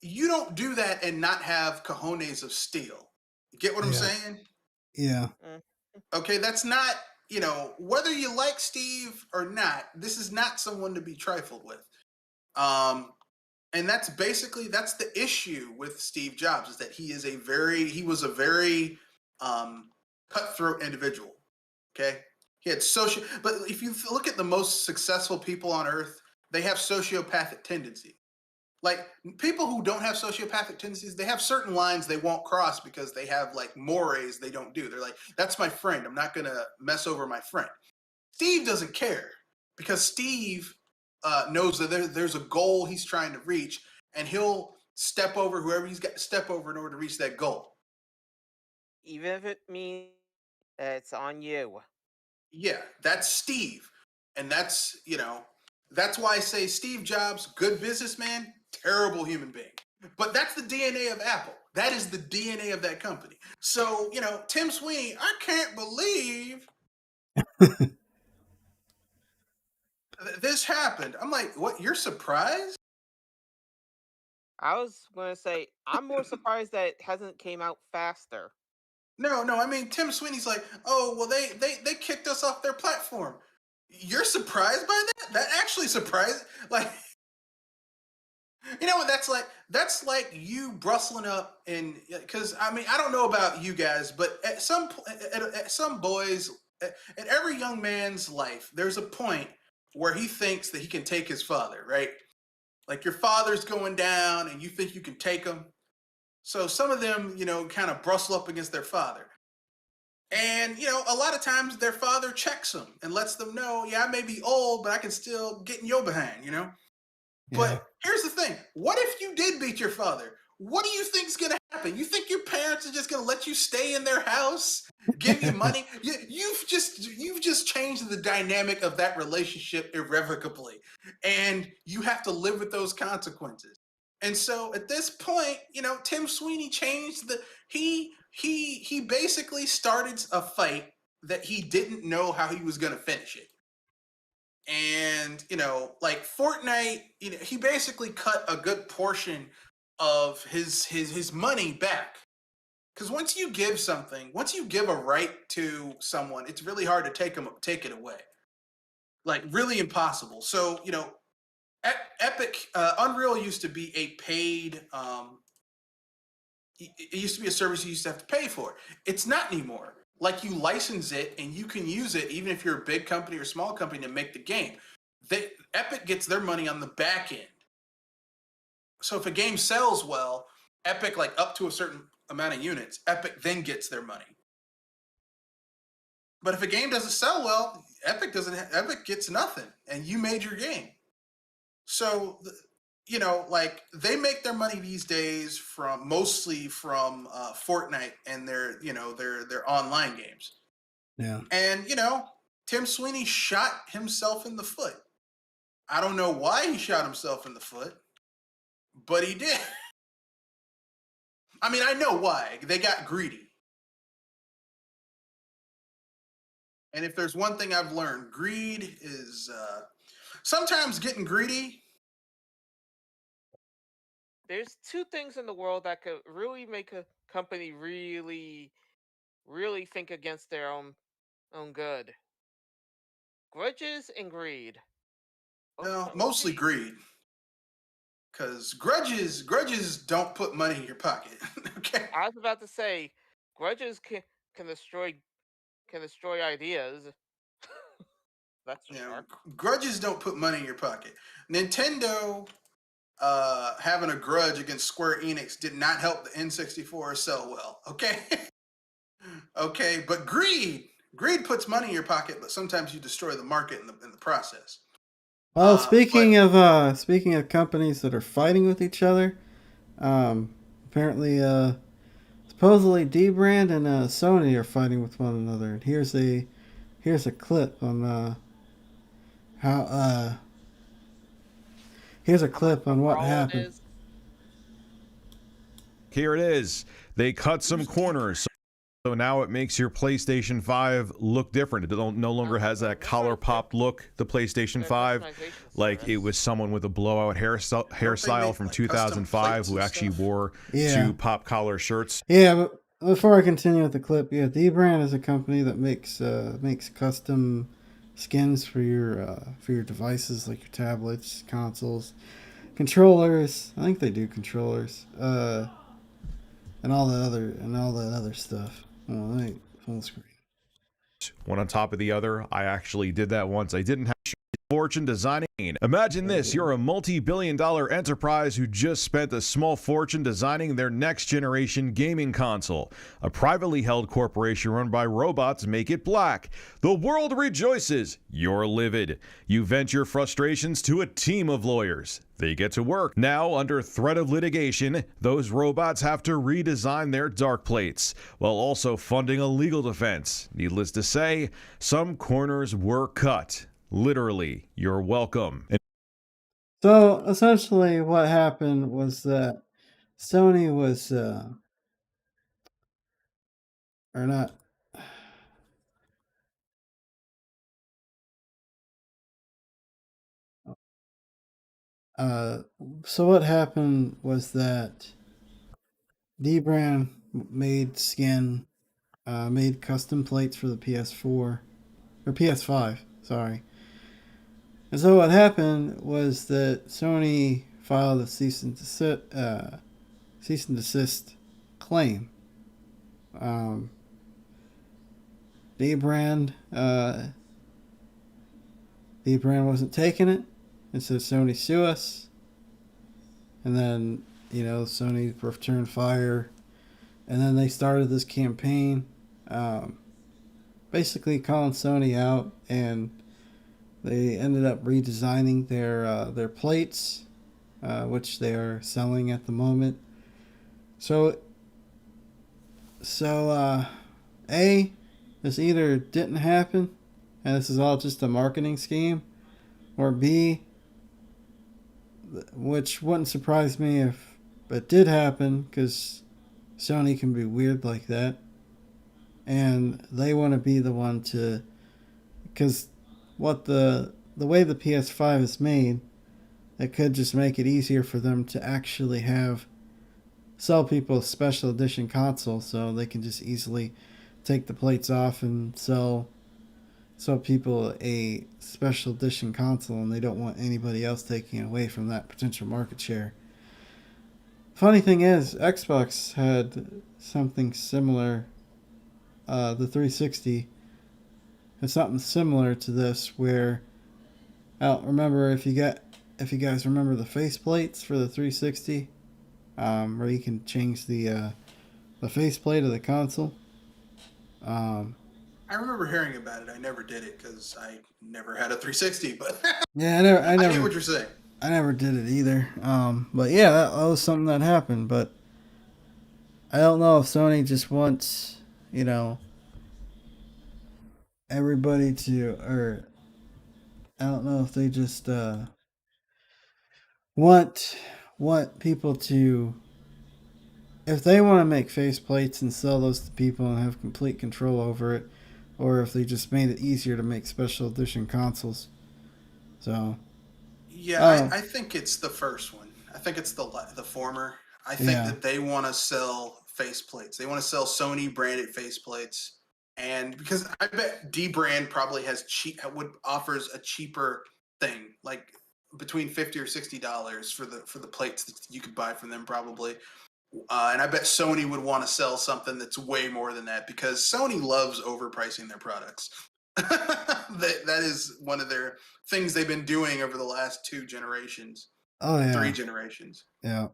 You don't do that and not have cojones of steel. You get what I'm saying? Yeah. Okay, that's not, whether you like Steve or not, this is not someone to be trifled with. And that's the issue with Steve Jobs, is that he was a very cutthroat individual. Okay? He had but if you look at the most successful people on earth, they have sociopathic tendencies. Like, people who don't have sociopathic tendencies, they have certain lines they won't cross because they have like mores they don't do. They're like, that's my friend. I'm not going to mess over my friend. Steve doesn't care, because Steve knows that there's a goal he's trying to reach, and he'll step over whoever he's got to step over in order to reach that goal. Even if it means it's on you. Yeah, that's Steve. And that's why I say Steve Jobs, good businessman, terrible human being. But that's the DNA of Apple. That is the DNA of that company. So, Tim Sweeney, I can't believe this happened. I'm like, what? You're surprised? I was going to say, I'm more surprised that it hasn't came out faster. No. I mean, Tim Sweeney's like, oh, well, they kicked us off their platform. You're surprised by that? That actually surprised. Like, you know what that's like? That's like you brustling up, and because I mean, I don't know about you guys, but at some boys, at every young man's life, there's a point where he thinks that he can take his father, right? Like, your father's going down, and you think you can take him. So some of them, kind of brustle up against their father. And, a lot of times their father checks them and lets them know, yeah, I may be old, but I can still get in your behind, But Yeah. here's the thing: what if you did beat your father? What do you think's gonna happen? You think your parents are just gonna let you stay in their house, give you money? You've just changed the dynamic of that relationship irrevocably, and you have to live with those consequences. And so at this point, Tim Sweeney changed the he basically started a fight that he didn't know how he was gonna finish it. And like Fortnite, he basically cut a good portion of his money back, because once you give a right to someone, it's really hard to take it away, like really impossible. So Epic, Unreal used to be a paid, it used to be a service you used to have to pay for. It's not anymore. Like, you license it and you can use it even if you're a big company or small company to make the game. Epic gets their money on the back end. So if a game sells well, Epic, like up to a certain amount of units, Epic then gets their money. But if a game doesn't sell well, Epic gets nothing, and you made your game. So like, they make their money these days mostly from Fortnite and their online games. Yeah. And Tim Sweeney shot himself in the foot. I don't know why he shot himself in the foot, but he did. I mean, I know why. They got greedy. And if there's one thing I've learned, greed is sometimes getting greedy. There's two things in the world that could really make a company really, really think against their own good: grudges and greed. Mostly greed. Because grudges don't put money in your pocket. Okay. I was about to say, grudges can destroy ideas. That's for sure. Grudges don't put money in your pocket. Nintendo having a grudge against Square Enix did not help the N64 sell well. Okay. Okay, but greed puts money in your pocket, but sometimes you destroy the market in the process. Well, speaking of companies that are fighting with each other, apparently, supposedly Dbrand and Sony are fighting with one another. And here's a clip on here's a clip on what happened. Here it is. They cut some corners. So now it makes your PlayStation 5 look different. It no longer has that collar popped look, the PlayStation 5. Like, it was someone with a blowout hairstyle from 2005 who actually wore two pop collar shirts. Yeah, but before I continue with the clip, Dbrand is a company that makes custom skins for your devices, like your tablets, consoles, controllers. I think they do controllers, and all that other stuff. Oh, wait, full screen. One on top of the other. I actually did that once. I didn't have fortune designing. Imagine this: you're a multi-billion-dollar enterprise who just spent a small fortune designing their next-generation gaming console. A privately held corporation run by robots make it black. The world rejoices. You're livid. You vent your frustrations to a team of lawyers. They get to work. Now, under threat of litigation, those robots have to redesign their dark plates, while also funding a legal defense. Needless to say, some corners were cut. Literally, you're welcome. So essentially what happened was that Sony was or not so what happened was that Dbrand made custom plates for the PS4 or PS5, sorry. And so what happened was that Sony filed a cease and desist claim. Dbrand wasn't taking it, and so Sony sue us. And then Sony returned fire, and then they started this campaign, basically calling Sony out, and they ended up redesigning their plates which they are selling at the moment. So, A, this either didn't happen, and this is all just a marketing scheme, or B, which wouldn't surprise me if it did happen, because Sony can be weird like that, and they want to be the one to, because what the way the PS5 is made, it could just make it easier for them to actually sell people a special edition console, so they can just easily take the plates off and sell people a special edition console, and they don't want anybody else taking away from that potential market share. Funny thing is, Xbox had something similar. The 360 had something similar to this, where I don't remember if you guys remember the faceplates for the 360, where you can change the faceplate of the console. I remember hearing about it. I never did it because I never had a 360. But Yeah, I I never get what you're saying. I never did it either. But yeah, that was something that happened. But I don't know if Sony just wants, everybody to, or I don't know if they just want people to, if they want to make faceplates and sell those to people and have complete control over it, or if they just made it easier to make special edition consoles. So Yeah, I think it's the first one. I think it's the former. I think Yeah. that they want to sell faceplates. They want to sell Sony branded faceplates, and because I bet Dbrand probably offers a cheaper thing, like between $50 or $60 for the plates that you could buy from them probably. And I bet Sony would want to sell something that's way more than that, because Sony loves overpricing their products. That is one of their things they've been doing over the last 2 generations, oh yeah, 3 generations. yeah,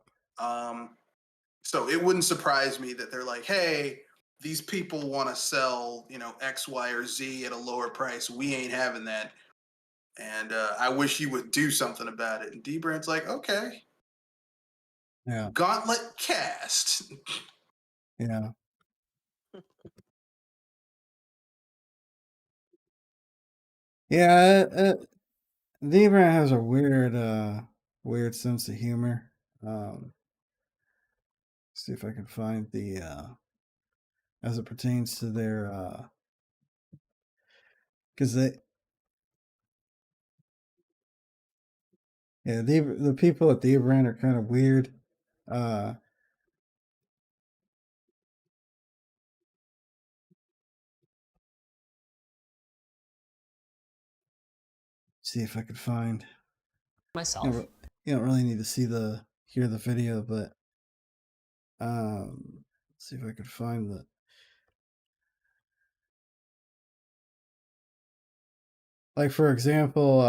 So it wouldn't surprise me that they're like, hey, these people want to sell, X, Y, or Z at a lower price. We ain't having that. And I wish you would do something about it. And Dbrand's like, okay, yeah, gauntlet cast. yeah. Yeah, Dbrand has a weird sense of humor. See if I can find the as it pertains to their because the people at Dbrand are kind of weird. Uh, see if I could find. myself. You don't really need to hear the video, but let's see if I could find like, for example,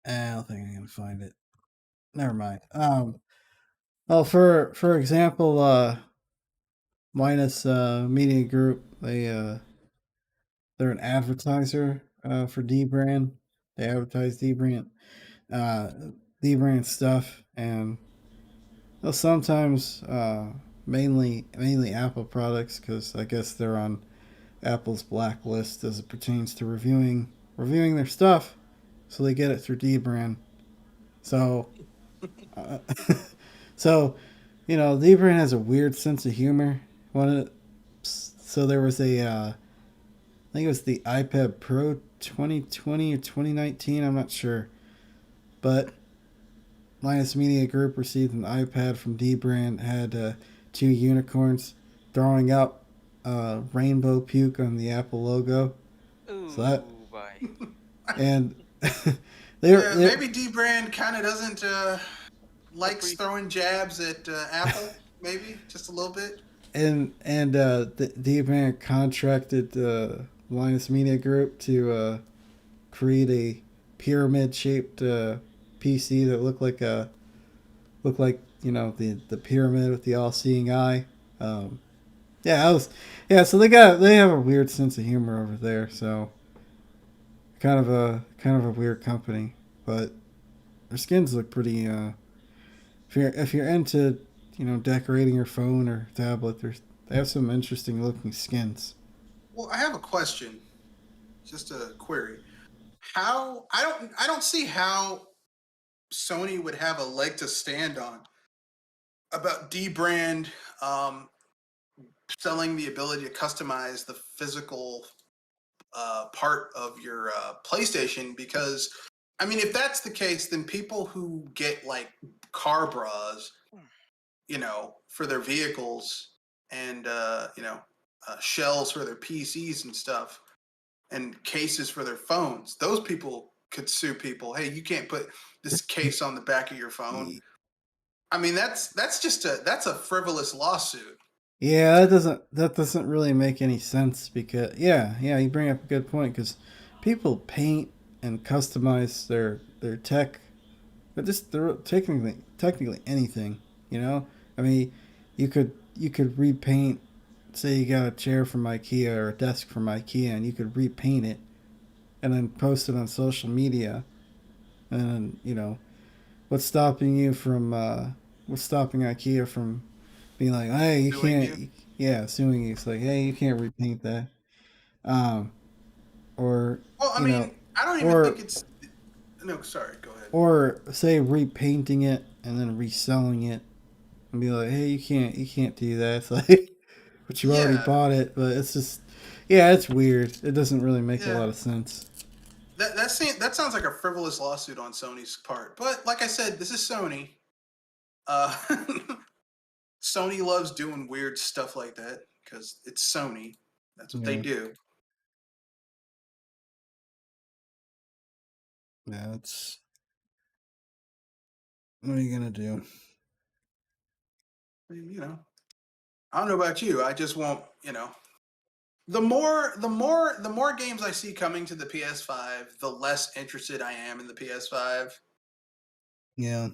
I don't think I'm gonna find it. Never mind. Well, for example, Minus Media Group, they're an advertiser for Dbrand. They advertise uh, Dbrand stuff, and they'll sometimes mainly Apple products, because I guess they're on Apple's blacklist as it pertains to reviewing their stuff, so they get it through Dbrand. So, uh, so Dbrand has a weird sense of humor. So there was I think it was the iPad Pro 2020 or 2019. I'm not sure, but Linus Media Group received an iPad from Dbrand, had 2 unicorns throwing up rainbow puke on the Apple logo. Ooh, So that, boy. and Maybe Dbrand kind of doesn't likes throwing jabs at Apple. Maybe just a little bit. and the Dbrand contracted Linus Media Group to create a pyramid shaped PC that looked like the pyramid with the all seeing eye. So they have a weird sense of humor over there. So kind of a weird company, but their skins look pretty. If you're into decorating your phone or tablet, they have some interesting looking skins. Well, I have a question, just a query. How I don't see how Sony would have a leg to stand on about Dbrand um, selling the ability to customize the physical part of your PlayStation, because I mean, if that's the case, then people who get like car bras, for their vehicles and shells for their PCs and stuff, and cases for their phones, those people could sue people. Hey, you can't put this case on the back of your phone. I mean, that's a frivolous lawsuit. Yeah, that doesn't really make any sense because yeah, you bring up a good point because people paint and customize their tech, but just they're technically anything, you know. I mean, you could repaint. Say you got a chair from IKEA or a desk from IKEA, and you could repaint it and then post it on social media, and then, what's stopping IKEA from being like, hey, you Suing can't, you? yeah, suing you. It's like, hey, you can't repaint that, um, or Well, I you know, mean, I don't even think or it's. No, sorry. Go ahead. or say repainting it and then reselling it and be like, hey, you can't do that. It's like, but you already Yeah, bought it. But it's just, yeah, it's weird. It doesn't really make a yeah. lot of sense. That sounds like a frivolous lawsuit on Sony's part. But like I said, this is Sony. Uh, Sony loves doing weird stuff like that because it's Sony. That's what they Yeah, do. yeah. It's what are you gonna do? I mean, I don't know about you. I just want, the more games I see coming to the PS5, the less interested I am in the PS5. Yeah,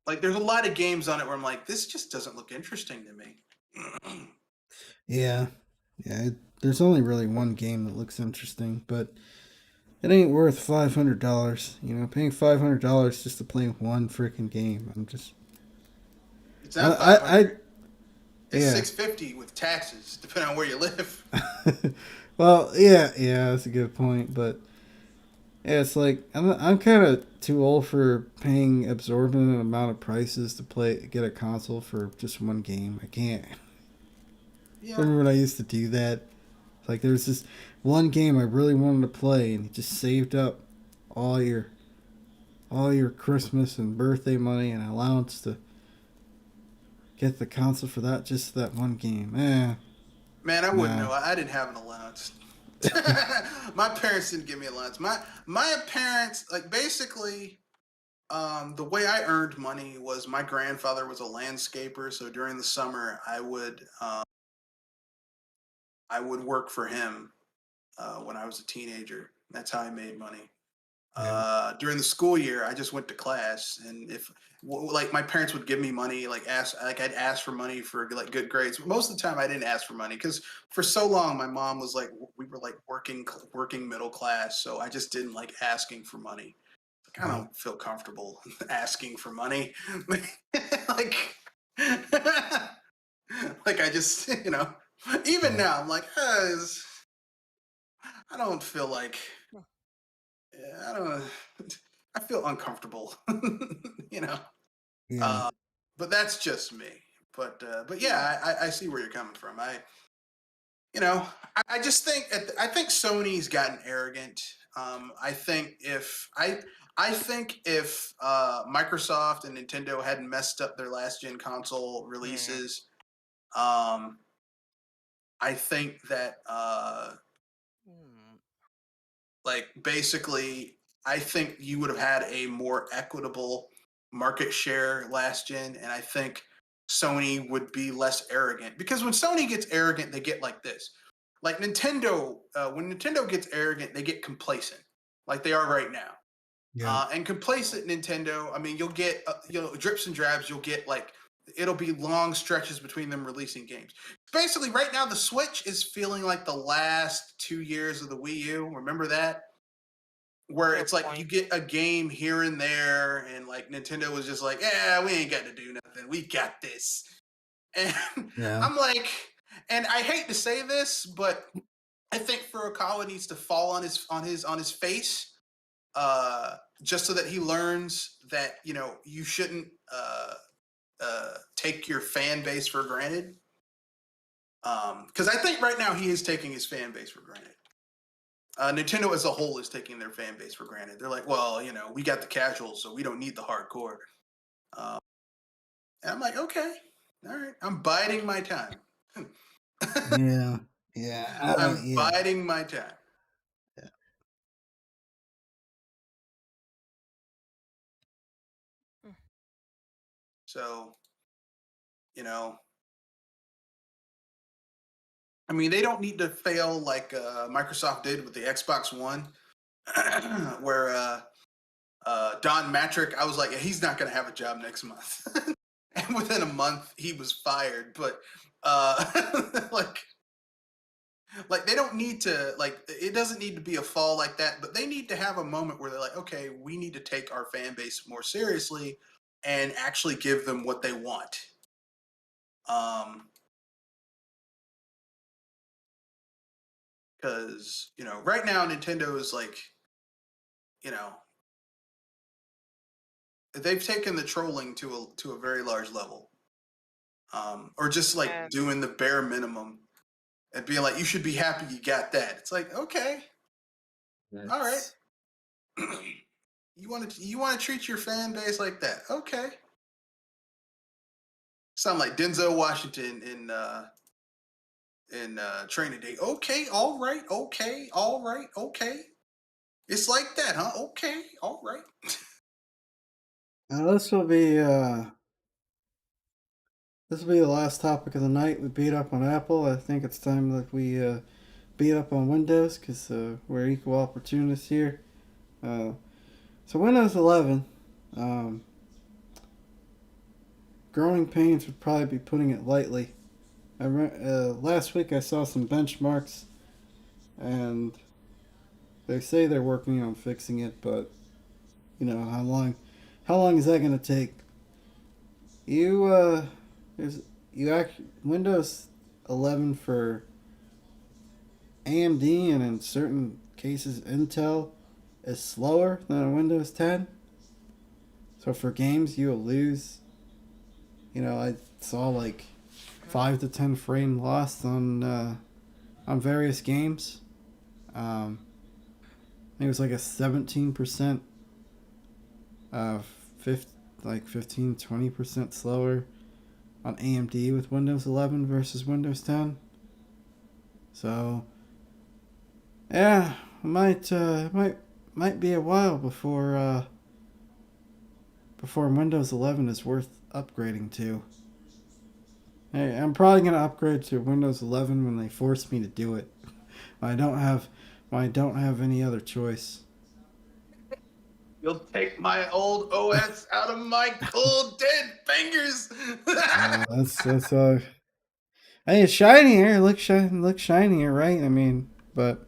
Like, there's a lot of games on it where I'm like, this just doesn't look interesting to me. yeah, yeah. There's only really one game that looks interesting, but it ain't worth $500. Paying $500 just to play one freaking game. It's I, not I, I 500. It's yeah. 650 with taxes, depending on where you live. Well, yeah, that's a good point, but yeah, it's like I'm kind of too old for paying absorbent amount of prices to get a console for just one game. I can't. Yeah. Remember when I used to do that? Like there's this one game I really wanted to play, and you just saved up all your all your Christmas and birthday money and allowance to get the console for that one game. Man, I wouldn't No. know. I didn't have an allowance. My parents didn't give me allowance. My parents, like, basically, the way I earned money was my grandfather was a landscaper, so during the summer I would work for him when I was a teenager. That's how I made money. Yeah. During the school year, I just went to class, and if like my parents would give me money, I'd ask for money for like good grades. Most of the time, I didn't ask for money because for so long, my mom was like, we were like working middle class, so I just didn't like asking for money. Like, I Yeah. don't feel comfortable asking for money, like like I just even Yeah. now I'm like, I don't feel like. Yeah, I don't know. I feel uncomfortable, you know. Yeah. Uh, but that's just me. But yeah, I see where you're coming from. You know, I just think I think Sony's gotten arrogant. I think if Microsoft and Nintendo hadn't messed up their last gen console Mm. releases, um, I think that Mm. like basically I think you would have had a more equitable market share last gen, and I think Sony would be less arrogant, because when Sony gets arrogant they get like this. Like Nintendo, when Nintendo gets arrogant they get complacent, like they are right now. Yeah. And complacent Nintendo, I mean, you'll get drips and drabs. You'll get like it'll be long stretches between them releasing games. Basically, right now the Switch is feeling like the last 2 years of the Wii U. Remember that? where Fair it's like point. you get a game here and there, and like Nintendo was just like, yeah, we ain't got to do nothing. We got this. And Yeah. I'm like, and I hate to say this, but I think Furukawa needs to fall on his face, just so that he learns that you shouldn't take your fan base for granted. Because I think right now he is taking his fan base for granted. Nintendo as a whole is taking their fan base for granted. They're like, well, we got the casuals, so we don't need the hardcore. And I'm like, okay, all right, I'm biding my time. Yeah. Yeah. I'm Yeah. biding my time. Yeah. So, I mean, they don't need to fail like Microsoft did with the Xbox One, where Don Matrick, I was like, he's not going to have a job next month. And within a month, he was fired. But like they don't need to, like, it doesn't need to be a fall like that, but they need to have a moment where they're like, okay, we need to take our fan base more seriously and actually give them what they want. Because right now Nintendo is like, they've taken the trolling to a very large level, or just like And doing the bare minimum and being like, you should be happy you got that. It's like, okay, all right. You want to treat your fan base like that? Okay. Sound like Denzel Washington in Training Day. Okay, all right, okay, all right, okay. It's like that, huh? Okay, all right. This will be the last topic of the night. We beat up on Apple. I think it's time that we beat up on Windows because we're equal opportunists here. So Windows 11, growing pains would probably be putting it lightly. Last week I saw some benchmarks, and they say they're working on fixing it, but how long is that going to take? Windows 11 for AMD and in certain cases Intel is slower than a Windows 10. So for games you'll lose. I saw like 5 to 10 frame loss on various games. I think it was like a 17%, 15-20% slower on AMD with Windows 11 versus Windows 10. So yeah, might be a while before Windows 11 is worth upgrading to. Hey, I'm probably gonna upgrade to Windows 11 when they force me to do it. I don't have any other choice. You'll take my old OS out of my cold dead fingers. That's Hey, it's shinier. It looks shinier, right? I mean, but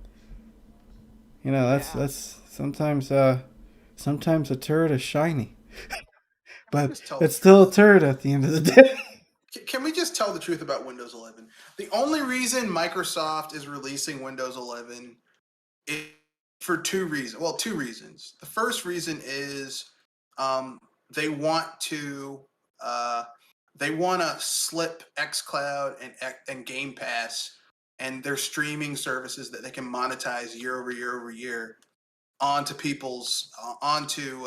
that's sometimes a turret is shiny, but it's still a turret at the end of the day. Can we just tell the truth about Windows 11? The only reason Microsoft is releasing Windows 11 is for two reasons. Well, two reasons. The first reason is they want to slip xCloud and Game Pass and their streaming services that they can monetize year over year over year onto onto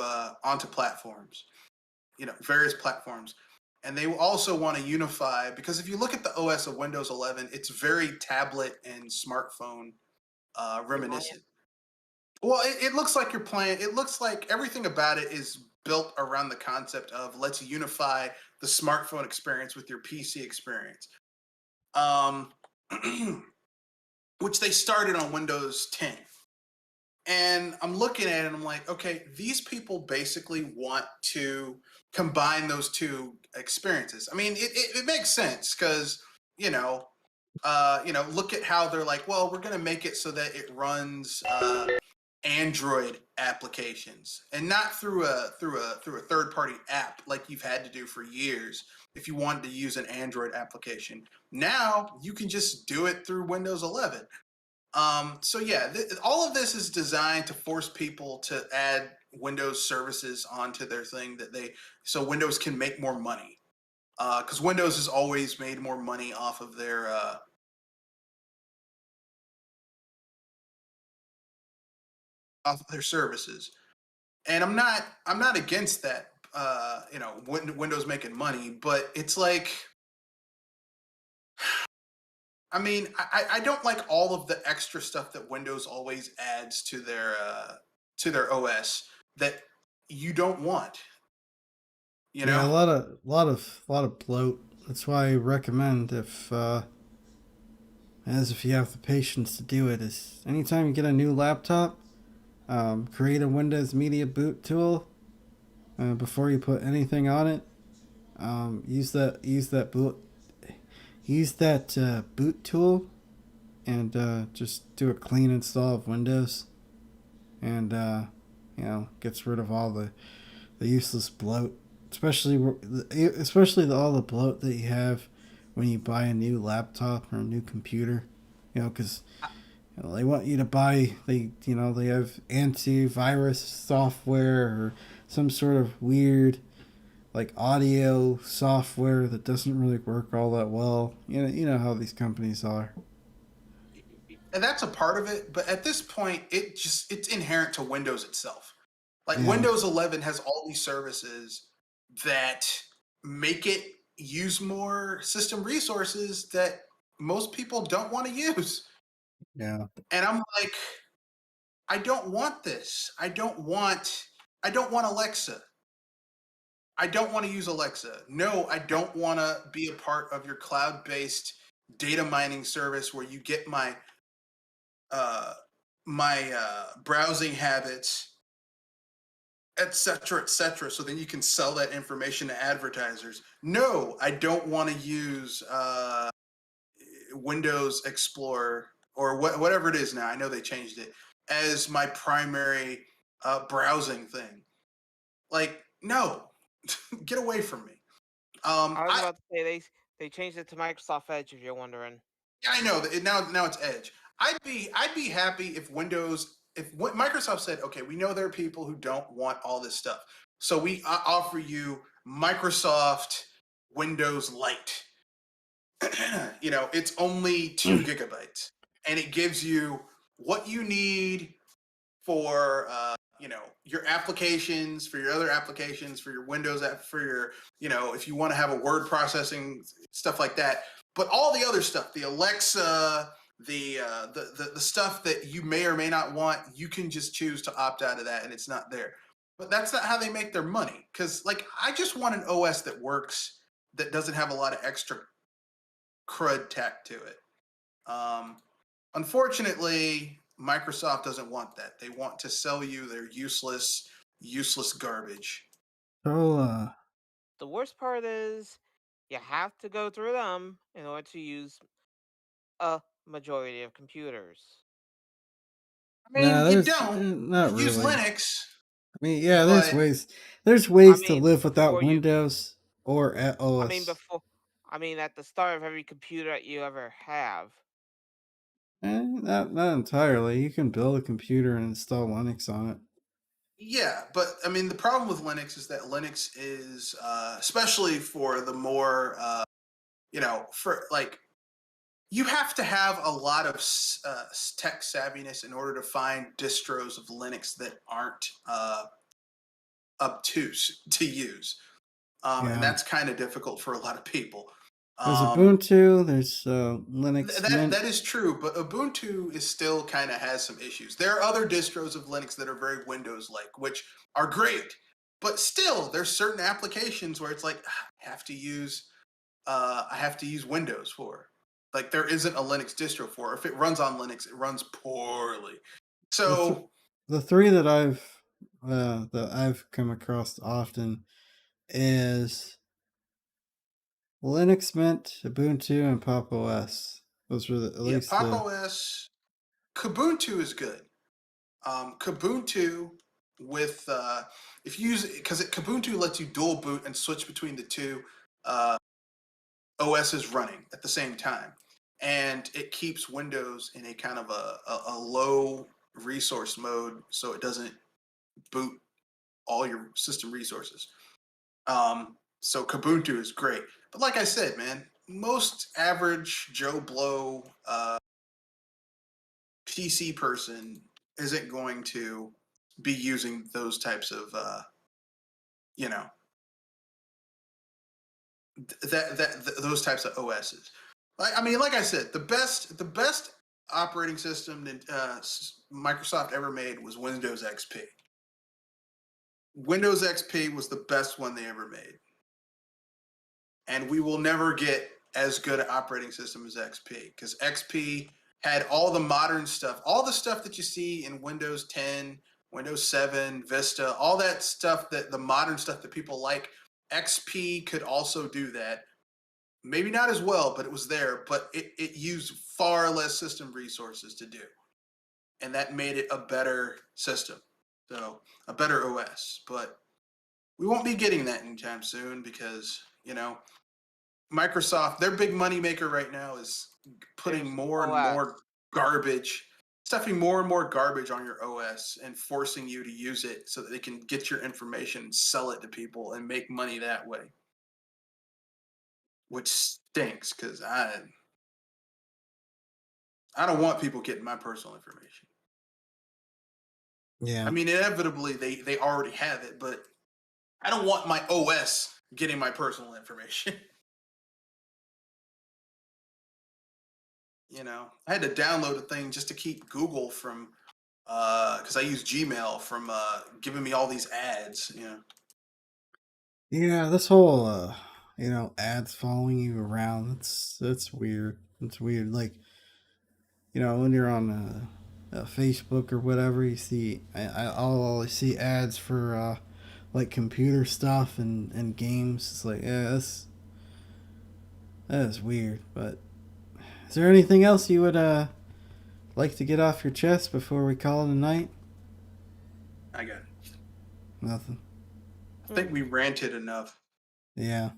platforms, various platforms. And they also want to unify, because if you look at the OS of Windows 11, it's very tablet and smartphone reminiscent. Well, it looks like you're playing. It looks like everything about it is built around the concept of let's unify the smartphone experience with your PC experience, which they started on Windows 10. And I'm looking at it and I'm like, okay, these people basically want to combine those two experiences. I mean, it makes sense because, look at how they're like, well, we're going to make it so that it runs Android applications, and not through a third party app like you've had to do for years if you wanted to use an Android application. Now you can just do it through Windows 11. So yeah, all of this is designed to force people to add Windows services onto their thing so Windows can make more money. Because Windows has always made more money off of their services, and I'm not against that. Windows making money, but it's like, I mean, I don't like all of the extra stuff that Windows always adds to their OS that you don't want. You Yeah, know? a lot of bloat. That's why I recommend if you have the patience to do it, is anytime you get a new laptop, create a Windows Media Boot tool before you put anything on it. Use that boot tool, and just do a clean install of Windows, and gets rid of all the useless bloat, especially all the bloat that you have when you buy a new laptop or a new computer. Because they want you to buy they have antivirus software or some sort of weird like audio software that doesn't really work all that well. You know how these companies are. And that's a part of it, but at this point, it's inherent to Windows itself. Like Yeah. Windows 11 has all these services that make it use more system resources that most people don't want to use. Yeah. And I'm like, I don't want this. I don't want Alexa. I don't want to use Alexa. No, I don't want to be a part of your cloud-based data mining service where you get uh, my browsing habits, et cetera, et cetera. So then you can sell that information to advertisers. No, I don't want to use Windows Explorer or whatever it is now. I know they changed it as my primary browsing thing. Like, no, get away from me. I was about to say they changed it to Microsoft Edge. If you're wondering. Yeah, I know that now it's Edge. I'd be happy if Microsoft said, okay, we know there are people who don't want all this stuff, so we offer you Microsoft Windows Lite. It's only 2 GB, and it gives you what you need for your applications, for your other applications, for your Windows app, for your if you want to have a word processing stuff like that. But all the other stuff, the Alexa, the stuff that you may or may not want, you can just choose to opt out of that, and it's not there. But that's not how they make their money. Because I just want an OS that works, that doesn't have a lot of extra crud tacked to it. Unfortunately, Microsoft doesn't want that. They want to sell you their useless garbage. So The worst part is you have to go through them in order to use a majority of computers. I mean, no, you there's don't. not You use really. Linux, I mean, yeah, but there's I ways to mean, live without before you, Windows or at I mean, OS. before, I mean, at the start of every computer that you ever have. Not entirely. You can build a computer and install Linux on it. yeah, but I mean, the problem with Linux is that Linux is, especially for the more, for like, you have to have a lot of tech savviness in order to find distros of Linux that aren't obtuse to use. And Yeah. that's kind of difficult for a lot of people. There's Um, Ubuntu. There's Linux that Mint. that is true, but Ubuntu is still kind of has some issues. There are other distros of Linux that are very Windows-like, which are great, but still, there's certain applications where it's like I have to use Windows for. Like there isn't a Linux distro for. If it runs on Linux, it runs poorly. The th- So the three that I've come across often is Linux Mint, Ubuntu, and Pop OS. Those were at yeah, least Pop the OS, Kubuntu is good. Kubuntu with if you use because Kubuntu lets you dual boot and switch between the two OSs running at the same time, and it keeps Windows in a kind of a low resource mode, so it doesn't boot all your system resources. So Kubuntu is great, but like I said, man, most average Joe Blow PC person isn't going to be using those types of you know those types of OSs. I mean, like I said, the best operating system that Microsoft ever made was Windows XP. Windows XP was the best one they ever made, and we will never get as good an operating system as XP, because XP had all the modern stuff, all the stuff that you see in Windows 10, Windows 7, Vista, all that stuff, that the modern stuff that people like. XP could also do that. Maybe not as well, but it was there, but it used far less system resources to do. And that made it a better system. So a better OS. But we won't be getting that anytime soon because, Microsoft, their big money maker right now is putting more and more garbage, stuffing more and more garbage on your OS and forcing you to use it so that they can get your information and sell it to people and make money that way. Which stinks because I don't want people getting my personal information. Yeah. I mean, inevitably they already have it, but I don't want my OS getting my personal information. I had to download a thing just to keep Google from, because I use Gmail, from giving me all these ads. Yeah, this whole ads following you around, that's weird. It's weird. Like, when you're on Facebook or whatever, you see I'll always see ads for like computer stuff and games. It's like, yeah, that is weird. But is there anything else you would like to get off your chest before we call it a night? I got it. Nothing. I think we ranted enough. Yeah.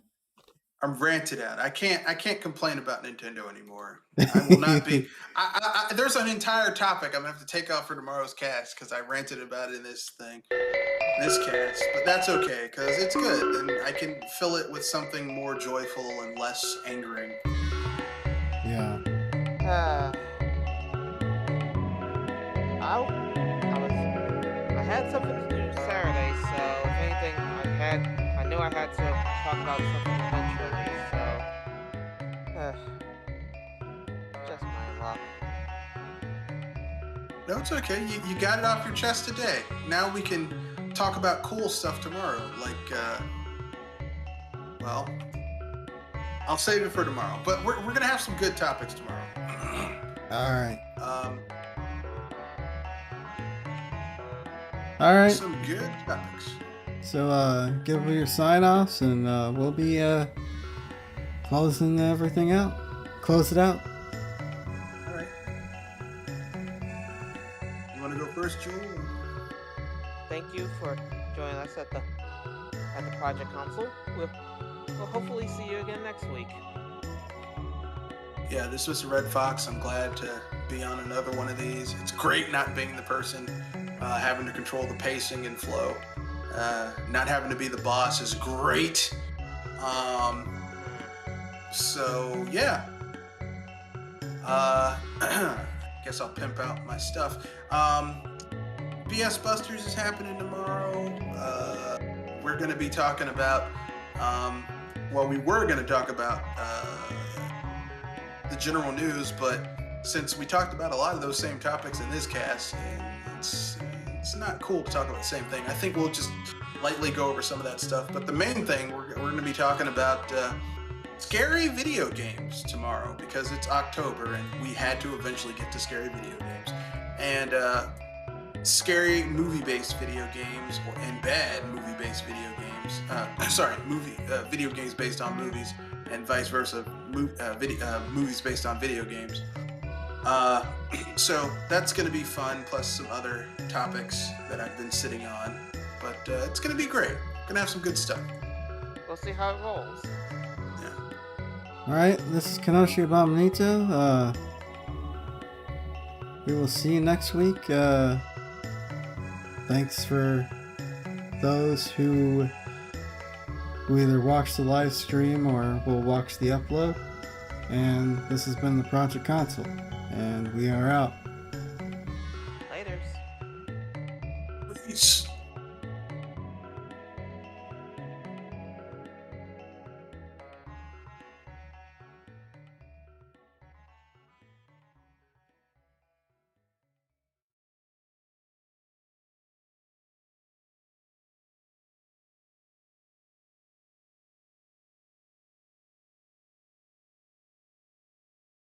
I'm ranted out. I can't complain about Nintendo anymore. I will not be. There's an entire topic I'm gonna have to take off for tomorrow's cast because I ranted about it in this cast. But that's okay because it's good and I can fill it with something more joyful and less angering. Yeah. I had something to do Saturday, so if anything, I knew I had to talk about something eventually, so just my luck. No, it's okay. You got it off your chest today. Now we can talk about cool stuff tomorrow. Like, well, I'll save it for tomorrow. But we're gonna have some good topics tomorrow. All right. All right. Some good topics. So give me your sign-offs, and we'll be closing everything out. Close it out. All right. You want to go first, Joel? Thank you for joining us at the project console. We'll hopefully see you again next week. Yeah, this was Red Fox. I'm glad to be on another one of these. It's great not being the person having to control the pacing and flow. Not having to be the boss is great. So yeah. Guess I'll pimp out my stuff. BS Busters is happening tomorrow. We're going to be talking about, we were going to talk about the general news, but since we talked about a lot of those same topics in this cast, it's not cool to talk about the same thing. I think we'll just lightly go over some of that stuff. But the main thing, we're going to be talking about scary video games tomorrow because it's October and we had to eventually get to scary video games. And scary movie-based video games and bad movie-based video games. Video games based on movies and vice versa. Movies based on video games. So that's going to be fun, plus some other topics that I've been sitting on. But it's going to be great. Going to have some good stuff. We'll see how it rolls. Yeah. Alright, this is Kanoshi Abominito. We will see you next week. Thanks for those who either watch the live stream or will watch the upload. And this has been the Project Console. And we are out. Laters. Peace.